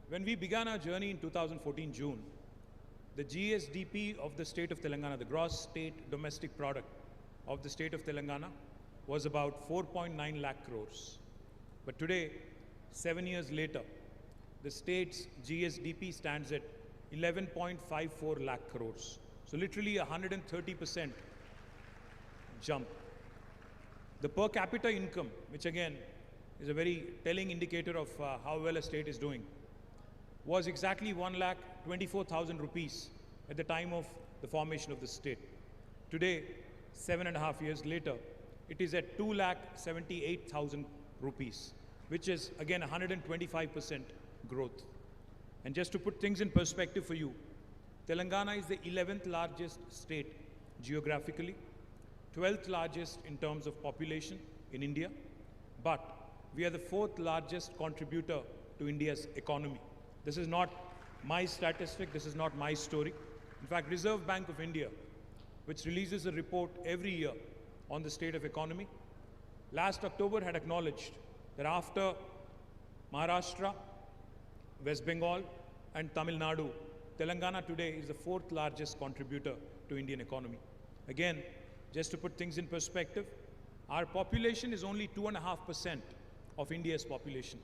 When we began our journey in 2014 June, the GSDP of the state of Telangana, the gross state domestic product of the state of Telangana, was about 4.9 lakh crores. But today, 7 years later, the state's GSDP stands at 11.54 lakh crores. So literally 130% jump. The per capita income, which again is a very telling indicator of how well a state is doing, was exactly 1,24,000 rupees at the time of the formation of the state. Today, 7.5 years later, it is at 2,78,000 rupees, which is again 125% growth. And just to put things in perspective for you, Telangana is the 11th largest state geographically, 12th largest in terms of population in India, but we are the 4th largest contributor to India's economy. This is not my statistic, this is not my story. In fact, Reserve Bank of India, which releases a report every year on the state of economy, last October had acknowledged that after Maharashtra, West Bengal and Tamil Nadu, Telangana today is the 4th largest contributor to Indian economy. Again, just to put things in perspective, our population is only 2.5% of India's population,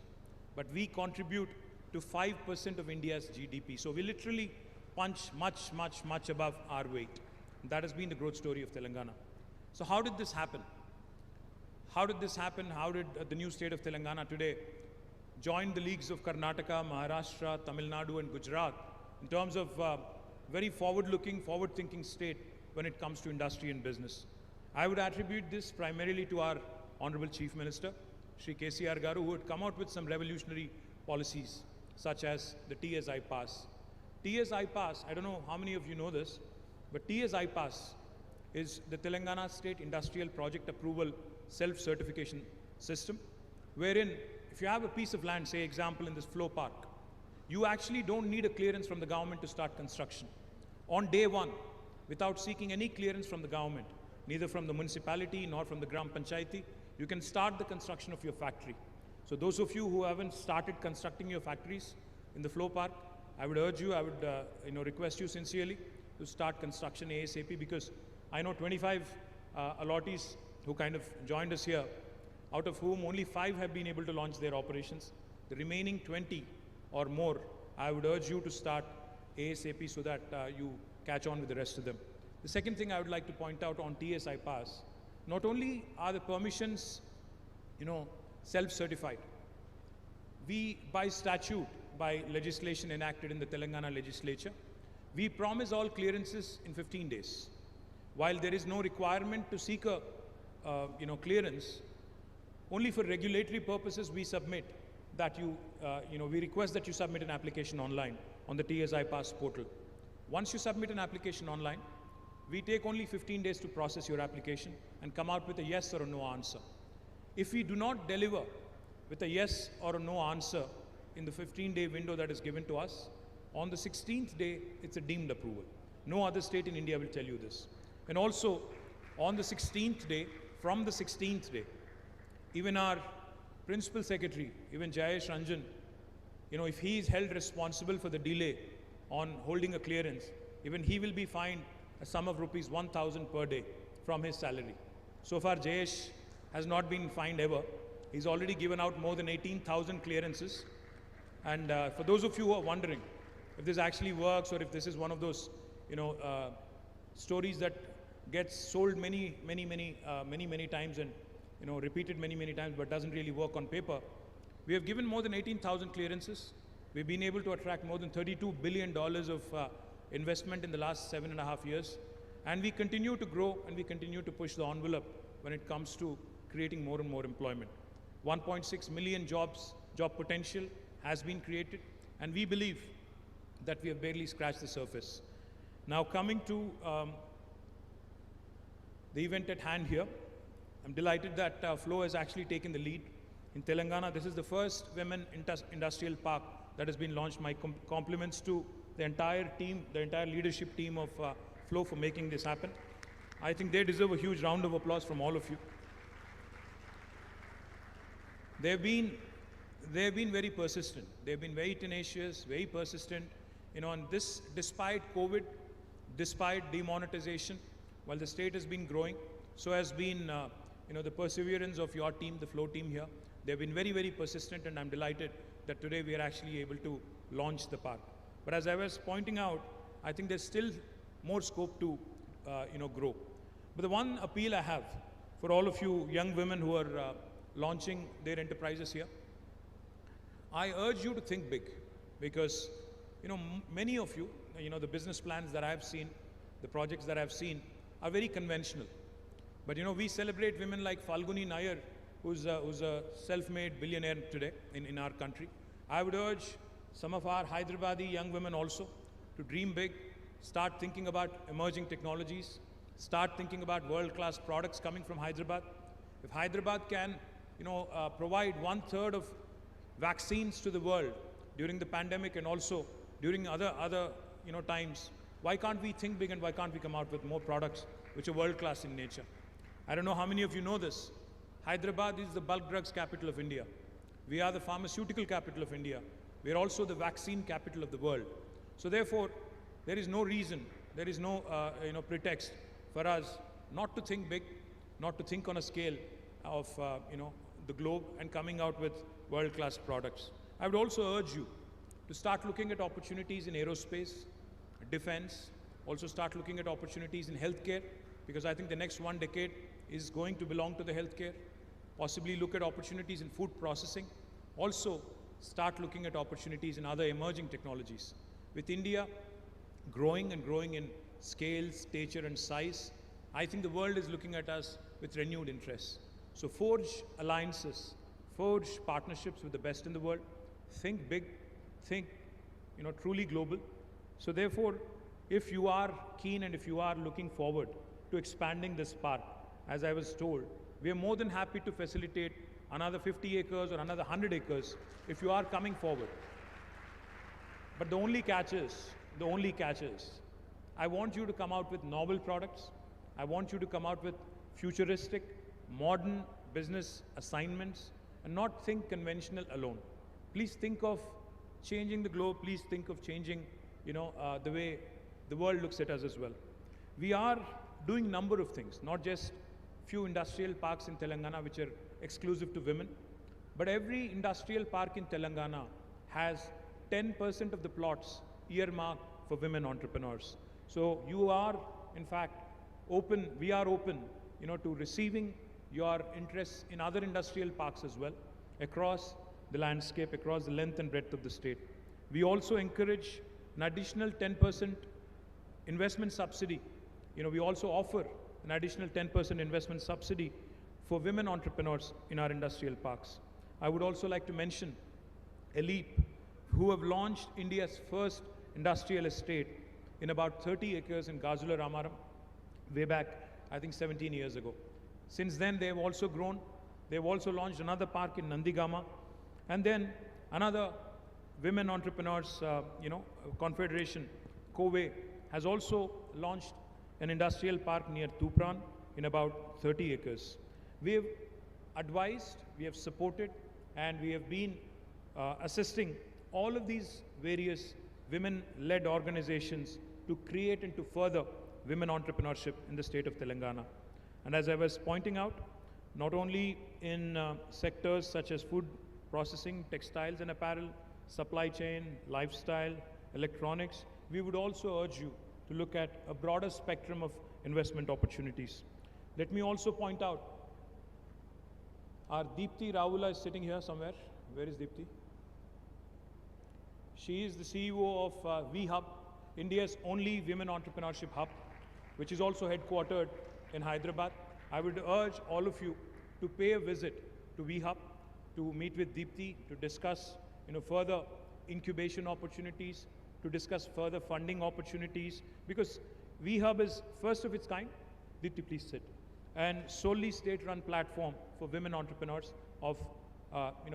but we contribute to 5% of India's GDP. So we literally punch much above our weight. And that has been the growth story of Telangana. So how did this happen? How did this happen? How did the new state of Telangana today join the leagues of Karnataka, Maharashtra, Tamil Nadu and Gujarat in terms of very forward-looking, forward-thinking state when it comes to industry and business? I would attribute this primarily to our Honorable Chief Minister, Shri KTR Garu, who had come out with some revolutionary policies, such as the TSI Pass. TSI Pass, I don't know how many of you know this, but TSI Pass is the Telangana State Industrial Project Approval Self-Certification System, wherein if you have a piece of land, say example in this flow park, you actually don't need a clearance from the government to start construction. On day one, without seeking any clearance from the government, neither from the municipality nor from the Gram Panchayati, you can start the construction of your factory. So those of you who haven't started constructing your factories in the flow park, I would urge you, I would request you sincerely to start construction ASAP, because I know 25 allottees who kind of joined us here, out of whom only 5 have been able to launch their operations. The remaining 20 or more, I would urge you to start ASAP so that you catch on with the rest of them. The second thing I would like to point out on TSI Pass, not only are the permissions, self-certified, we by statute, by legislation enacted in the Telangana legislature, we promise all clearances in 15 days. While there is no requirement to seek a clearance, only for regulatory purposes we submit that we request that you submit an application online on the TSI Pass portal. Once you submit an application online, we take only 15 days to process your application and come out with a yes or a no answer. If we do not deliver with a yes or a no answer in the 15-day window that is given to us, on the 16th day, it's a deemed approval. No other state in India will tell you this. And also, on the 16th day, from the 16th day, even our Principal Secretary, even Jayesh Ranjan, if he is held responsible for the delay on holding a clearance, even he will be fined a sum of rupees 1,000 per day from his salary. So far, Jayesh has not been fined ever. He's already given out more than 18,000 clearances. And for those of you who are wondering if this actually works or if this is one of those, stories that gets sold many times and repeated many times but doesn't really work on paper, we have given more than 18,000 clearances. We've been able to attract more than $32 billion of investment in the last 7.5 years. And we continue to grow and we continue to push the envelope when it comes to creating more and more employment. 1.6 million job potential has been created, and we believe that we have barely scratched the surface. Now coming to the event at hand here. I'm delighted that Flow has actually taken the lead. In Telangana, this is the first women industrial park that has been launched. My compliments to the entire team, the entire leadership team of Flow for making this happen. I think they deserve a huge round of applause from all of you. They've been very persistent. They've been very tenacious, very persistent. And this, despite COVID, despite demonetization, while the state has been growing, so has been, the perseverance of your team, the Flow team here. They've been very, very persistent, and I'm delighted that today we are actually able to launch the park. But as I was pointing out, I think there's still more scope to, grow. But the one appeal I have for all of you young women who are launching their enterprises here, I urge you to think big, because, many of you, the business plans that I've seen, the projects that I've seen are very conventional. But, we celebrate women like Falguni Nair, who's a self-made billionaire today in our country. I would urge some of our Hyderabadi young women also to dream big, start thinking about emerging technologies, start thinking about world-class products coming from Hyderabad. If Hyderabad can, provide 1/3 of vaccines to the world during the pandemic and also during other times, why can't we think big and why can't we come out with more products which are world-class in nature? I don't know how many of you know this. Hyderabad is the bulk drugs capital of India. We are the pharmaceutical capital of India. We are also the vaccine capital of the world. So therefore, there is no reason, there is no pretext for us not to think big, not to think on a scale of the globe and coming out with world-class products. I would also urge you to start looking at opportunities in aerospace, defense, also start looking at opportunities in healthcare, because I think the next 1 decade is going to belong to the healthcare. Possibly look at opportunities in food processing. Also start looking at opportunities in other emerging technologies. With India growing and growing in scale, stature and size, I think the world is looking at us with renewed interest. So forge alliances, forge partnerships with the best in the world, think big, think truly global. So therefore, if you are keen and if you are looking forward to expanding this park, as I was told, we are more than happy to facilitate another 50 acres or another 100 acres if you are coming forward. But the only catch is, I want you to come out with novel products. I want you to come out with futuristic, modern business assignments and not think conventional alone. Please think of changing the globe. Please think of changing, the way the world looks at us as well. We are doing a number of things, not just few industrial parks in Telangana which are exclusive to women, but every industrial park in Telangana has 10% of the plots earmarked for women entrepreneurs. So you are, in fact, open, we are open, to receiving your interests in other industrial parks as well, across the landscape, across the length and breadth of the state. We also encourage an additional 10% investment subsidy. We also offer an additional 10% investment subsidy for women entrepreneurs in our industrial parks. I would also like to mention Elite, who have launched India's first industrial estate in about 30 acres in Gazula Ramaram, way back, I think 17 years ago. Since then, they have also grown. They have also launched another park in Nandigama, and then another women entrepreneurs, confederation, COVE, has also launched an industrial park near Tupran in about 30 acres. We have advised, we have supported, and we have been assisting all of these various women-led organizations to create and to further women entrepreneurship in the state of Telangana. And as I was pointing out, not only in sectors such as food processing, textiles and apparel, supply chain, lifestyle, electronics, we would also urge you to look at a broader spectrum of investment opportunities. Let me also point out, our Deepti Rawula is sitting here somewhere. Where is Deepti? She is the CEO of V-Hub, India's only women entrepreneurship hub, which is also headquartered in Hyderabad. I would urge all of you to pay a visit to V-Hub, to meet with Deepti, to discuss further incubation opportunities, to discuss further funding opportunities, because V-Hub is first of its kind. Deepti, please sit. and solely state-run platform for women entrepreneurs of,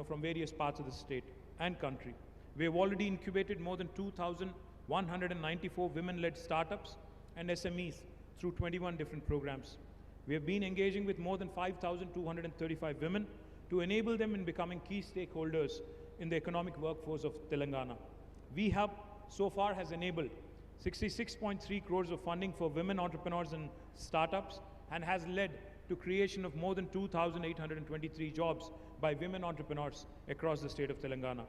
from various parts of the state and country. We have already incubated more than 2,194 women-led startups and SMEs through 21 different programs. We have been engaging with more than 5,235 women to enable them in becoming key stakeholders in the economic workforce of Telangana. VHub so far has enabled 66.3 crores of funding for women entrepreneurs and startups and has led to creation of more than 2,823 jobs by women entrepreneurs across the state of Telangana.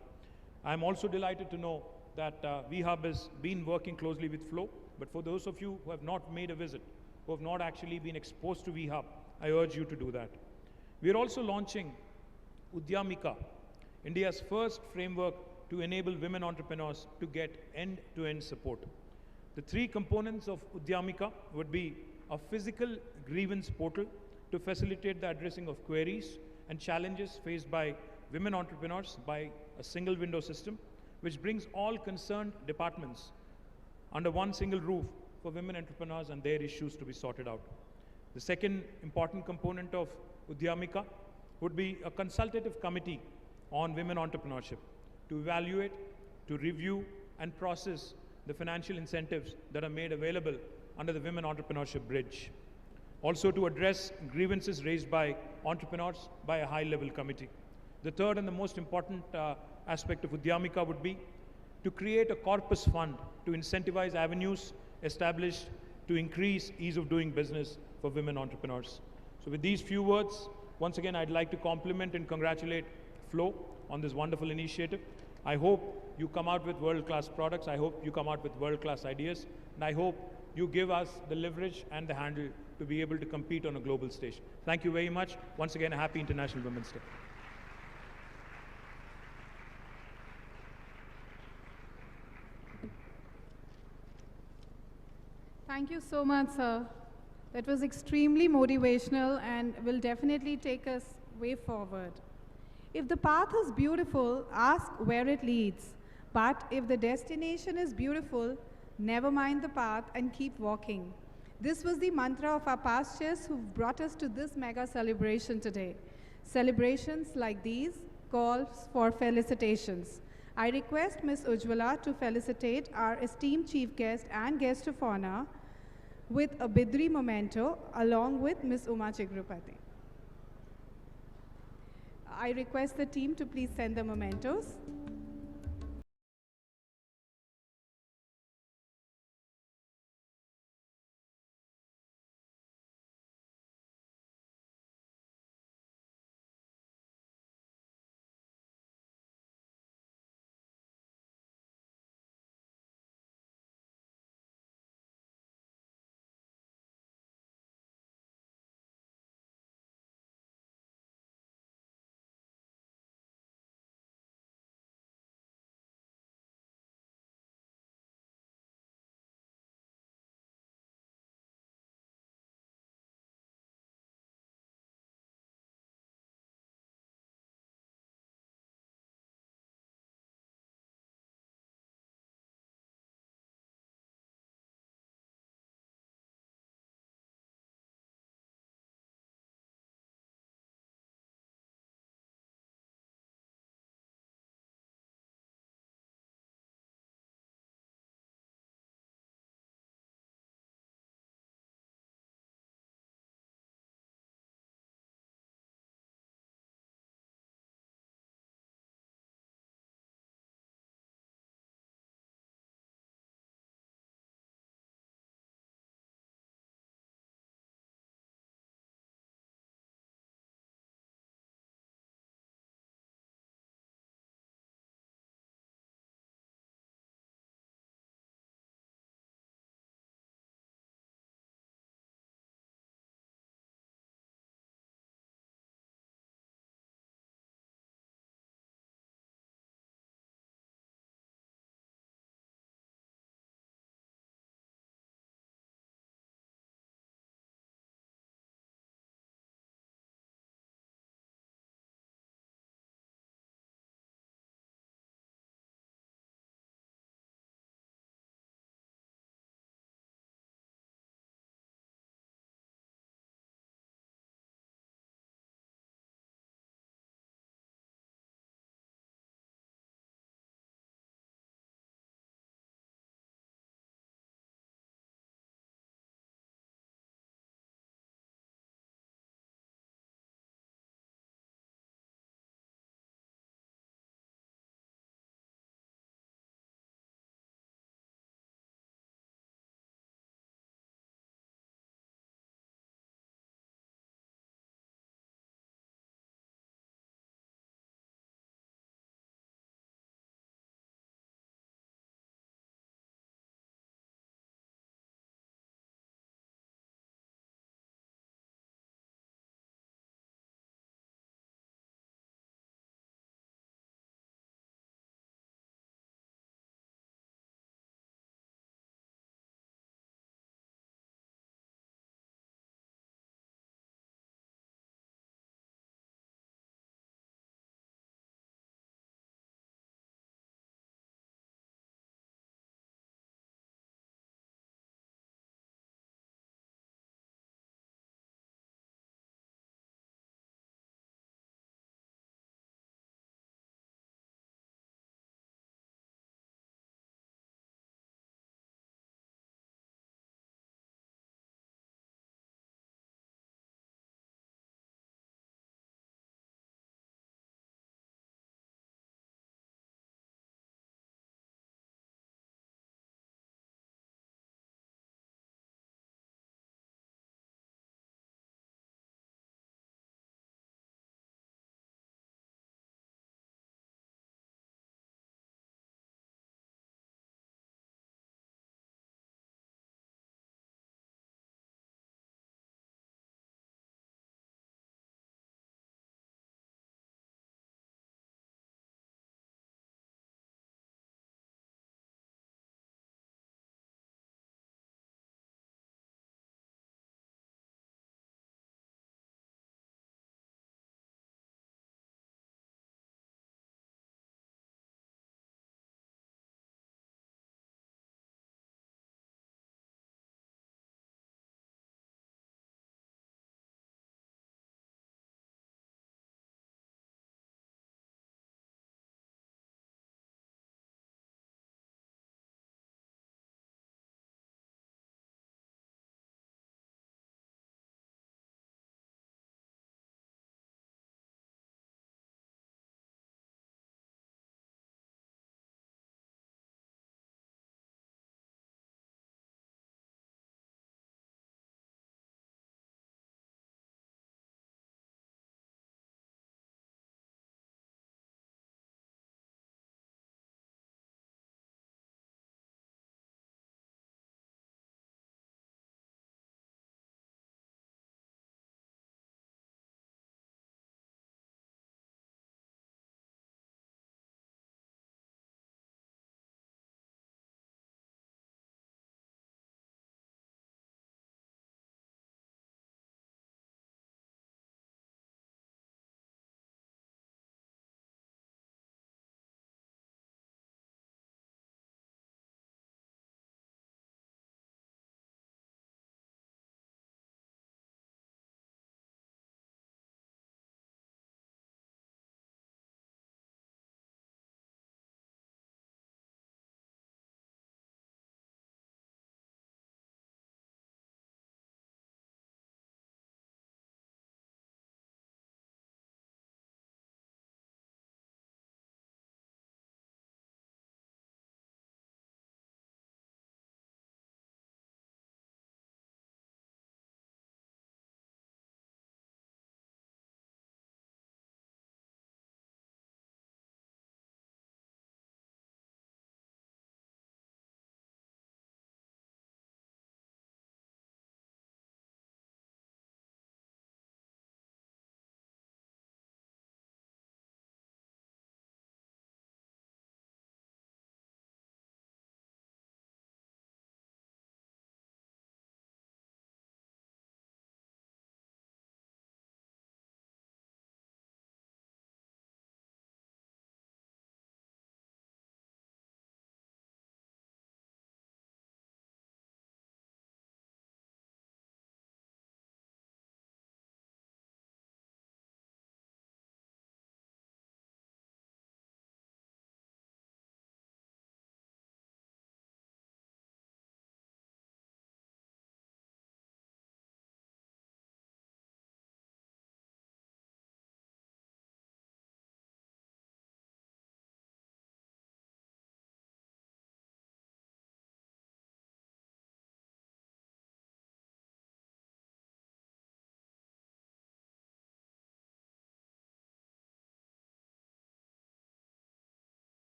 I am also delighted to know that VHub has been working closely with Flow, but for those of you who have not made a visit, who have not actually been exposed to VHub, I urge you to do that. We are also launching Udyamika, India's first framework to enable women entrepreneurs to get end-to-end support. The three components of Udyamika would be a physical grievance portal to facilitate the addressing of queries and challenges faced by women entrepreneurs by a single window system, which brings all concerned departments under one single roof for women entrepreneurs and their issues to be sorted out. The second important component of Udyamika would be a consultative committee on women entrepreneurship to evaluate, to review, and process the financial incentives that are made available under the Women Entrepreneurship Bridge. Also to address grievances raised by entrepreneurs by a high-level committee. The third and the most important aspect of Udyamika would be to create a corpus fund to incentivize avenues established to increase ease of doing business for women entrepreneurs. So with these few words, once again, I'd like to compliment and congratulate Flow on this wonderful initiative. I hope you come out with world-class products. I hope you come out with world-class ideas. And I hope you give us the leverage and the handle to be able to compete on a global stage. Thank you very much. Once again, a happy International Women's Day. Thank you so much, sir. That was extremely motivational and will definitely take us way forward. If the path is beautiful, ask where it leads. But if the destination is beautiful, never mind the path and keep walking. This was the mantra of our past chairs who brought us to this mega celebration today. Celebrations like these calls for felicitations. I request Ms. Ujjwala to felicitate our esteemed chief guest and guest of honor with a Bidri memento along with Ms. Uma Chigrupati. I request the team to please send the mementos.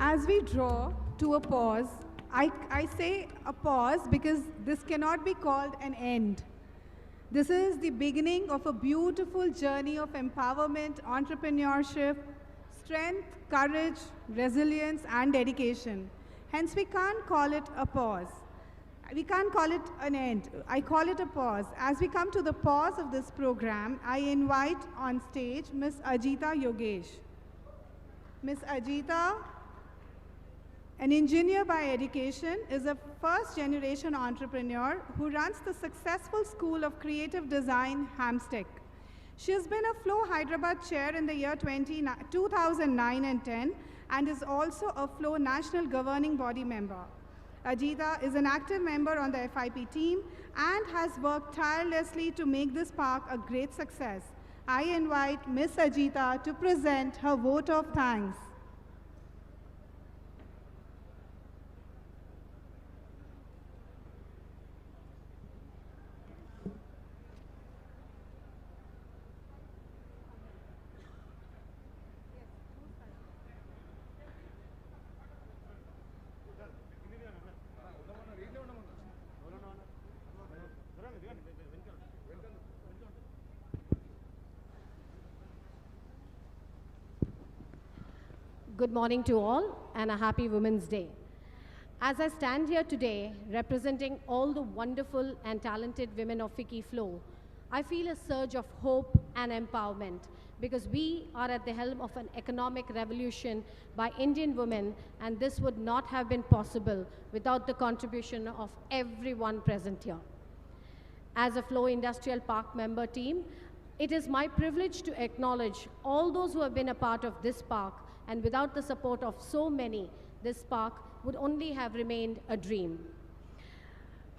As we draw to a pause, I say a pause because this cannot be called an end. This is the beginning of a beautiful journey of empowerment, entrepreneurship, strength, courage, resilience, and dedication. Hence, we can't call it a pause. We can't call it an end. I call it a pause. As we come to the pause of this program, I invite on stage Ms. Ajita Yogesh. Ms. Ajita, an engineer by education, is a first-generation entrepreneur who runs the successful School of Creative Design, Hamstick. She has been a Flow Hyderabad chair in the year 2009 and 10 and is also a Flow National Governing Body member. Ajita is an active member on the FIP team and has worked tirelessly to make this park a great success. I invite Ms. Ajita to present her vote of thanks. Good morning to all and a happy Women's Day. As I stand here today representing all the wonderful and talented women of FICCI Flow, I feel a surge of hope and empowerment because we are at the helm of an economic revolution by Indian women, and this would not have been possible without the contribution of everyone present here. As a Flow Industrial Park member team, it is my privilege to acknowledge all those who have been a part of this park, and without the support of so many, this park would only have remained a dream.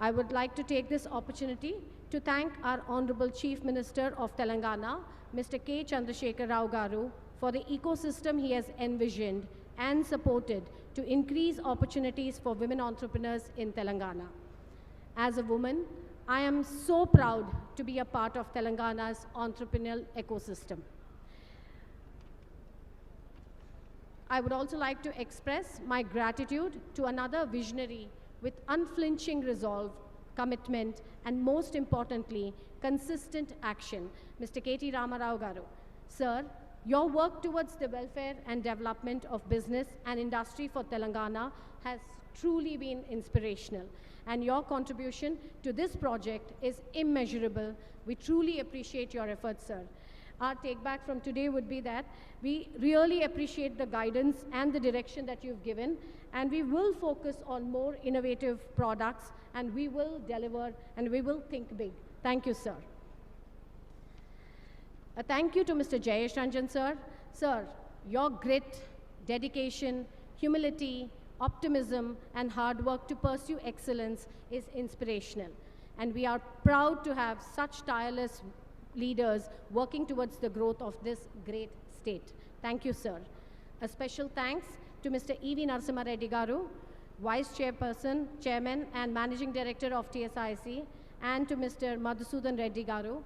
I would like to take this opportunity to thank our Honorable Chief Minister of Telangana, Mr. K. Chandrasekhar Rao Garu, for the ecosystem he has envisioned and supported to increase opportunities for women entrepreneurs in Telangana. As a woman, I am so proud to be a part of Telangana's entrepreneurial ecosystem. I would also like to express my gratitude to another visionary with unflinching resolve, commitment, and most importantly, consistent action, Mr. KT Ramarao Garu. Sir, your work towards the welfare and development of business and industry for Telangana has truly been inspirational, and your contribution to this project is immeasurable. We truly appreciate your efforts, sir. Our take back from today would be that we really appreciate the guidance and the direction that you've given, and we will focus on more innovative products, and we will deliver, and we will think big. Thank you, sir. A thank you to Mr. Jayesh Ranjan, sir. Sir, your grit, dedication, humility, optimism, and hard work to pursue excellence is inspirational, and we are proud to have such tireless leaders working towards the growth of this great state. Thank you, sir. A special thanks to Mr. E.V. Narasimha Reddy Garu, Vice Chairperson, Chairman, and Managing Director of TSIC, and to Mr. Madhusudan Reddy Garu,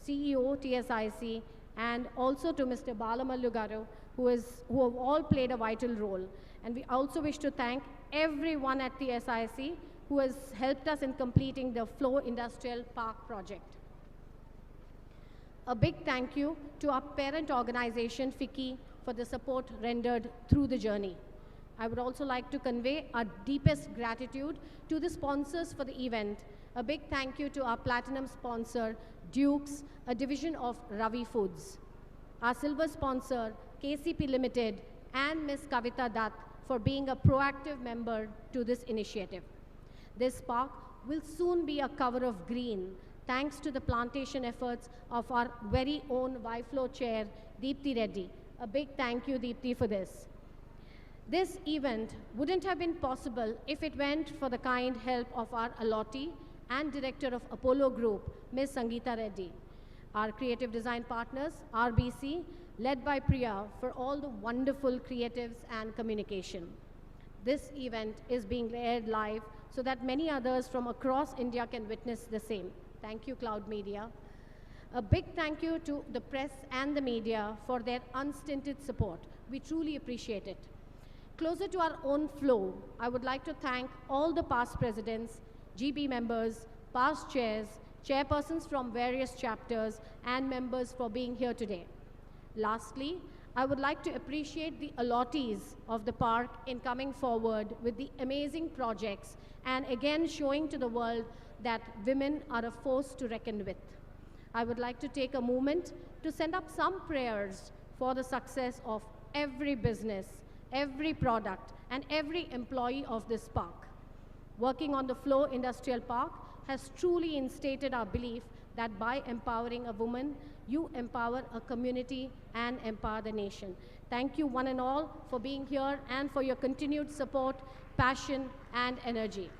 CEO, TSIC, and also to Mr. Balamallu Garu, who have all played a vital role. And we also wish to thank everyone at TSIC who has helped us in completing the Flow Industrial Park project. A big thank you to our parent organization, FICCI, for the support rendered through the journey. I would also like to convey our deepest gratitude to the sponsors for the event. A big thank you to our platinum sponsor, Dukes, a division of Ravi Foods. Our silver sponsor, KCP Limited, and Ms. Kavita Dutt for being a proactive member to this initiative. This park will soon be a cover of green, thanks to the plantation efforts of our very own YFlow chair, Deepthi Reddy. A big thank you, Deepthi, for this. This event wouldn't have been possible if it went for the kind help of our allottee and director of Apollo Group, Ms. Sangeeta Reddy. Our creative design partners, RBC, led by Priya, for all the wonderful creatives and communication. This event is being aired live so that many others from across India can witness the same. Thank you, Cloud Media. A big thank you to the press and the media for their unstinted support. We truly appreciate it. Closer to our own flow, I would like to thank all the past presidents, GB members, past chairs, chairpersons from various chapters, and members for being here today. Lastly, I would like to appreciate the allottees of the park in coming forward with the amazing projects and again showing to the world that women are a force to reckon with. I would like to take a moment to send up some prayers for the success of every business, every product, and every employee of this park. Working on the Flow Industrial Park has truly instated our belief that by empowering a woman, you empower a community and empower the nation. Thank you one and all for being here and for your continued support, passion, and energy.